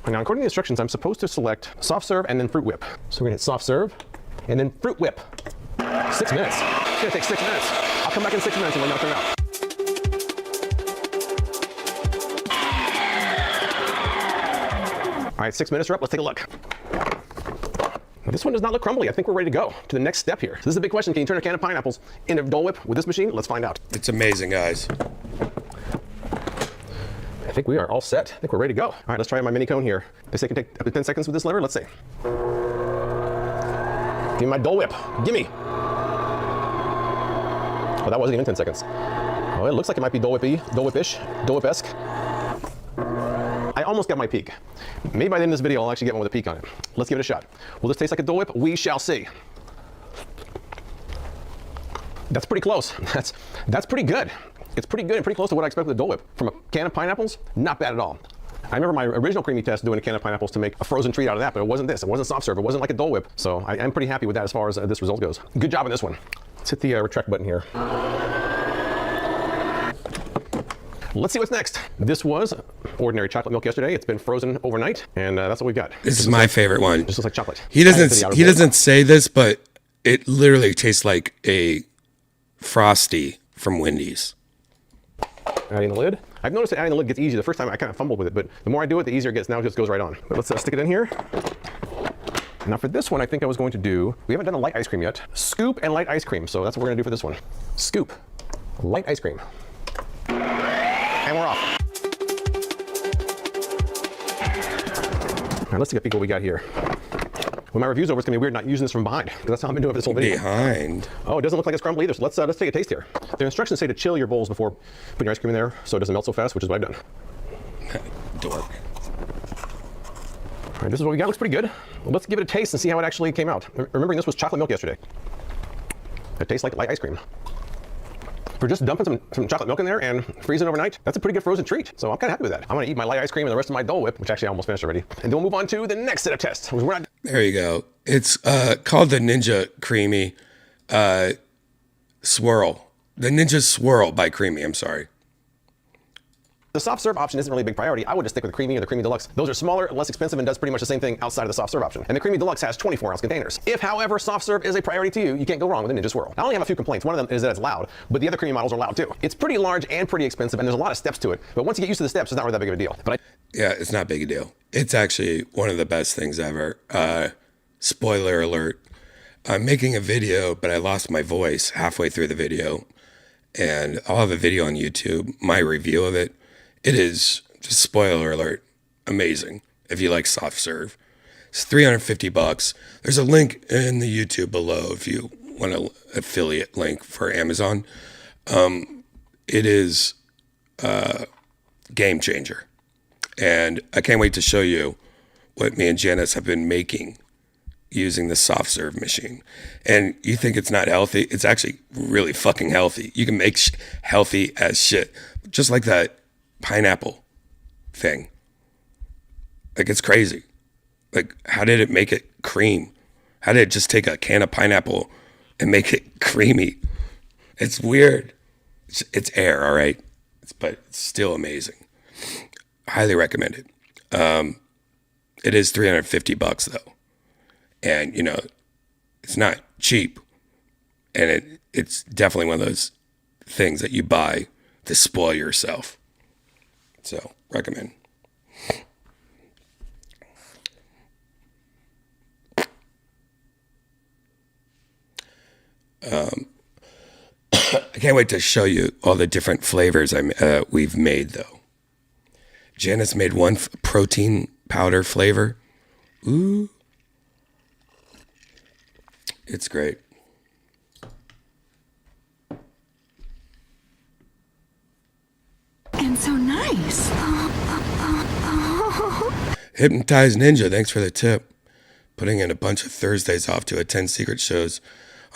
Now, according to the instructions, I'm supposed to select soft serve and then fruit whip. So we're gonna hit soft serve and then fruit whip. 6 minutes. It's gonna take 6 minutes. I'll come back in 6 minutes and let it turn out. All right, 6 minutes are up. Let's take a look. Now, this one does not look crumbly. I think we're ready to go to the next step here. So this is a big question. Can you turn a can of pineapples into Dole Whip with this machine? Let's find out. It's amazing, guys. I think we are all set. I think we're ready to go. All right, let's try my mini cone here. They say it can take up to 10 seconds with this lever. Let's see. Give me my Dole Whip. Gimme. Oh, that wasn't even 10 seconds. Oh, it looks like it might be Dole Whip-y, Dole Whip-ish, Dole Whip-esque. I almost got my peak. Maybe by the end of this video, I'll actually get one with a peak on it. Let's give it a shot. Will this taste like a Dole Whip? We shall see. That's pretty close. That's pretty good. It's pretty good and pretty close to what I expect with a Dole Whip. From a can of pineapples, not bad at all. I remember my original creamy test doing a can of pineapples to make a frozen treat out of that, but it wasn't this. It wasn't soft serve. It wasn't like a Dole Whip. So I'm pretty happy with that as far as this result goes. Good job on this one. Let's hit the retract button here. Let's see what's next. This was ordinary chocolate milk yesterday. It's been frozen overnight, and that's what we've got. This is my favorite one. Just looks like chocolate. He doesn't say this, but it literally tastes like a Frosty from Wendy's. Adding the lid. I've noticed that adding the lid gets easy. The first time I kind of fumbled with it, but the more I do it, the easier it gets. Now it just goes right on. But let's stick it in here. Now for this one, I think I was going to do, we haven't done a light ice cream yet. Scoop and light ice cream. So that's what we're gonna do for this one. Scoop, light ice cream. And we're off. All right, let's take a peek what we got here. When my review's over, it's gonna be weird not using this from behind, because that's how I've been doing it for this whole video. Behind? Oh, it doesn't look like it's crumbly either, so let's take a taste here. The instructions say to chill your bowls before putting your ice cream in there so it doesn't melt so fast, which is what I've done. Dork. All right, this is what we got. Looks pretty good. Well, let's give it a taste and see how it actually came out. Remembering this was chocolate milk yesterday. It tastes like light ice cream. For just dumping some chocolate milk in there and freezing it overnight, that's a pretty good frozen treat. So I'm kind of happy with that. I'm gonna eat my light ice cream and the rest of my Dole Whip, which actually I almost finished already. And then we'll move on to the next set of tests. There you go. It's called the Ninja Creamy Swirl. The Ninja Swirl by Creamy, I'm sorry. The soft serve option isn't really a big priority. I would just stick with the Creamy or the Creamy Deluxe. Those are smaller, less expensive, and does pretty much the same thing outside of the soft serve option. And the Creamy Deluxe has 24-ounce containers. If, however, soft serve is a priority to you, you can't go wrong with the Ninja Swirl. I only have a few complaints. One of them is that it's loud, but the other Creamy models are loud too. It's pretty large and pretty expensive, and there's a lot of steps to it. But once you get used to the steps, it's not really that big of a deal. Yeah, it's not a big a deal. It's actually one of the best things ever. Spoiler alert. I'm making a video, but I lost my voice halfway through the video. And I'll have a video on YouTube, my review of it. It is, just spoiler alert, amazing if you like soft serve. It's $350. There's a link in the YouTube below if you want an affiliate link for Amazon. It is a game changer. And I can't wait to show you what me and Janice have been making using the soft serve machine. And you think it's not healthy? It's actually really fucking healthy. You can make healthy as shit. Just like that pineapple thing. Like, it's crazy. Like, how did it make it cream? How did it just take a can of pineapple and make it creamy? It's weird. It's air, all right? But it's still amazing. Highly recommend it. It is $350 though. And, you know, it's not cheap. And it's definitely one of those things that you buy to spoil yourself. So, recommend. I can't wait to show you all the different flavors we've made, though. Janice made one protein powder flavor. Ooh. It's great. And so nice. Hypnotized Ninja, thanks for the tip. Putting in a bunch of Thursdays off to attend secret shows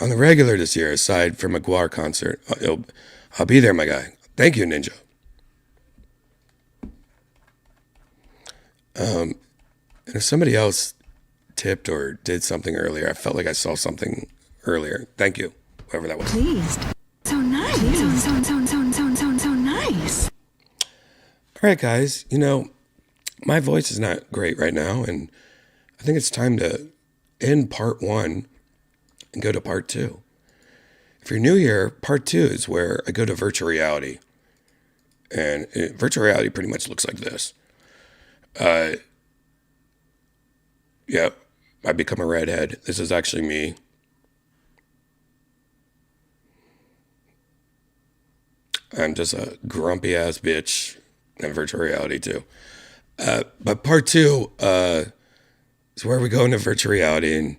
on the regular this year, aside from a Guar concert. I'll be there, my guy. Thank you, Ninja. And if somebody else tipped or did something earlier, I felt like I saw something earlier. Thank you, whoever that was. Pleased. So nice. So nice. All right, guys. You know, my voice is not great right now, and I think it's time to end part 1 and go to part 2. If you're new here, part 2 is where I go to virtual reality. And virtual reality pretty much looks like this. Yep, I become a redhead. This is actually me. I'm just a grumpy ass bitch in virtual reality too. But part 2 is where we go into virtual reality and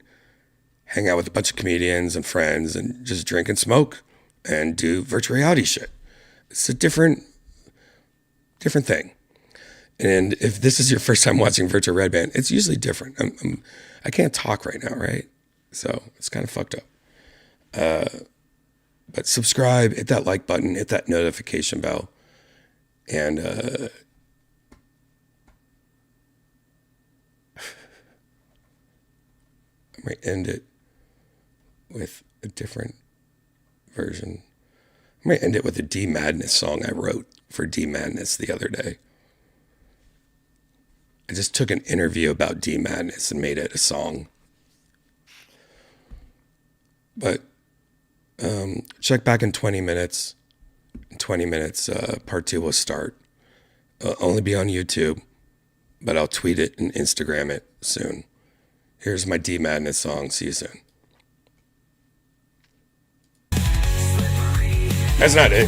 hang out with a bunch of comedians and friends and just drink and smoke and do virtual reality shit. It's a different thing. And if this is your first time watching Virtual Redban, it's usually different. I can't talk right now, right? So it's kind of fucked up. But subscribe, hit that like button, hit that notification bell. And I'm going to end it with a different version. I'm I might end it with a D Madness song I wrote for D Madness the other day. I just took an interview about D Madness and made it a song. But check back in 20 minutes. In 20 minutes, part 2 will start. Only be on YouTube, but I'll tweet it and Instagram it soon. Here's my D Madness song. See you soon. That's not it.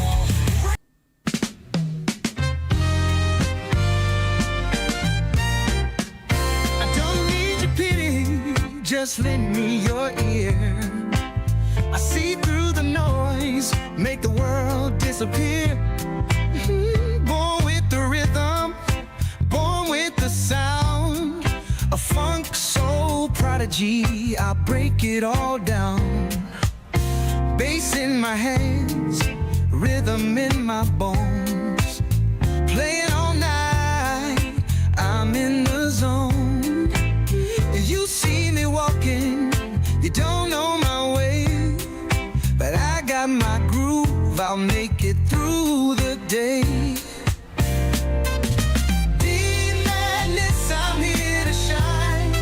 I don't need your pity, just lend me your ear. I see through the noise, make the world disappear. Born with the rhythm, born with the sound. A funk soul prodigy, I break it all down. Bass in my hands, rhythm in my bones. Playing all night, I'm in the zone. You see me walking, you don't know my way, but I got my groove, I'll make it through the day. D Madness, I'm here to shine.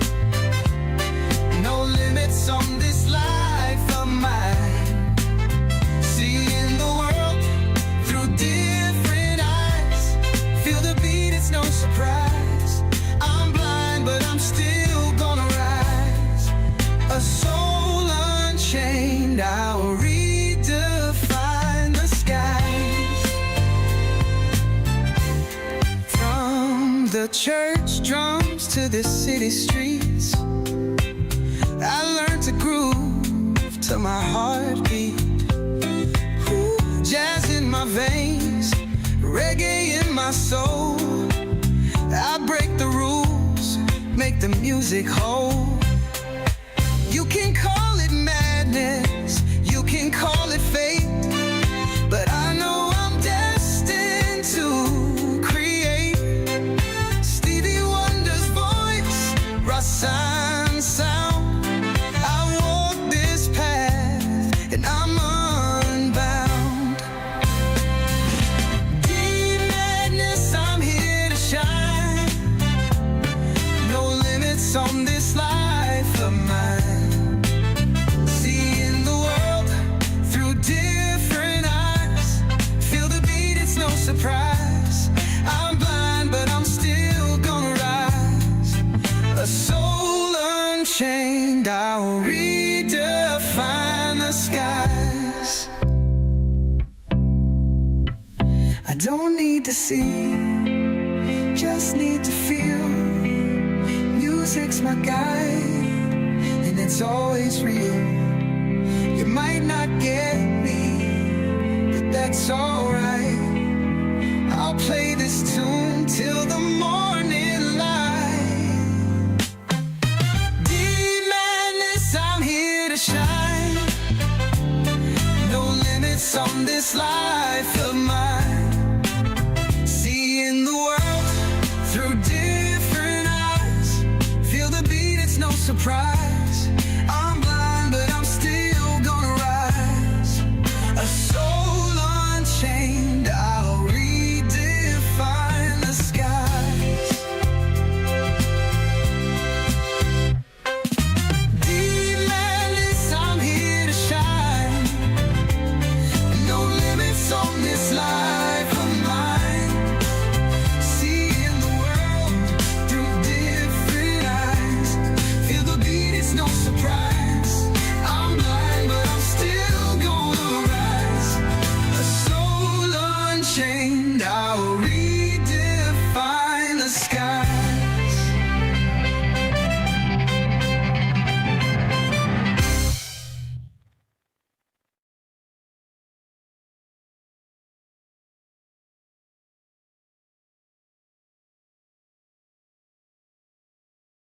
No limits on this life of mine. Seeing the world through different eyes. Feel the beat, it's no surprise. I'm blind, but I'm still gonna rise. A soul unchained, I'll redefine the skies. From the church drums to the city streets, I learned to groove to my heartbeat. Ooh, jazz in my veins, reggae in my soul. I break the rules, make the music whole. You can call it madness, you can call it fate, but I know I'm destined to create. Stevie Wonder's voice, Rasan sound. I walk this path and I'm unbound. D Madness, I'm here to shine. No limits on this life of mine. Seeing the world through different eyes. Feel the beat, it's no surprise. I'm blind, but I'm still gonna rise. A soul unchained, I'll redefine the skies. I don't need to see, just need to feel. Music's my guide, and it's always real. You might not get me, but that's alright. I'll play this tune till the morning light. D Madness, I'm here to shine. No limits on this life of mine. Seeing the world through different eyes. Feel the beat, it's no surprise. I'm blind, but I'm still gonna rise. A soul unchained, I'll redefine the skies. D Madness, I'm here to shine. No limits on this life of mine. Seeing the world through different eyes. Feel the beat, it's no surprise. I'm blind, but I'm still gonna rise. A soul unchained, I'll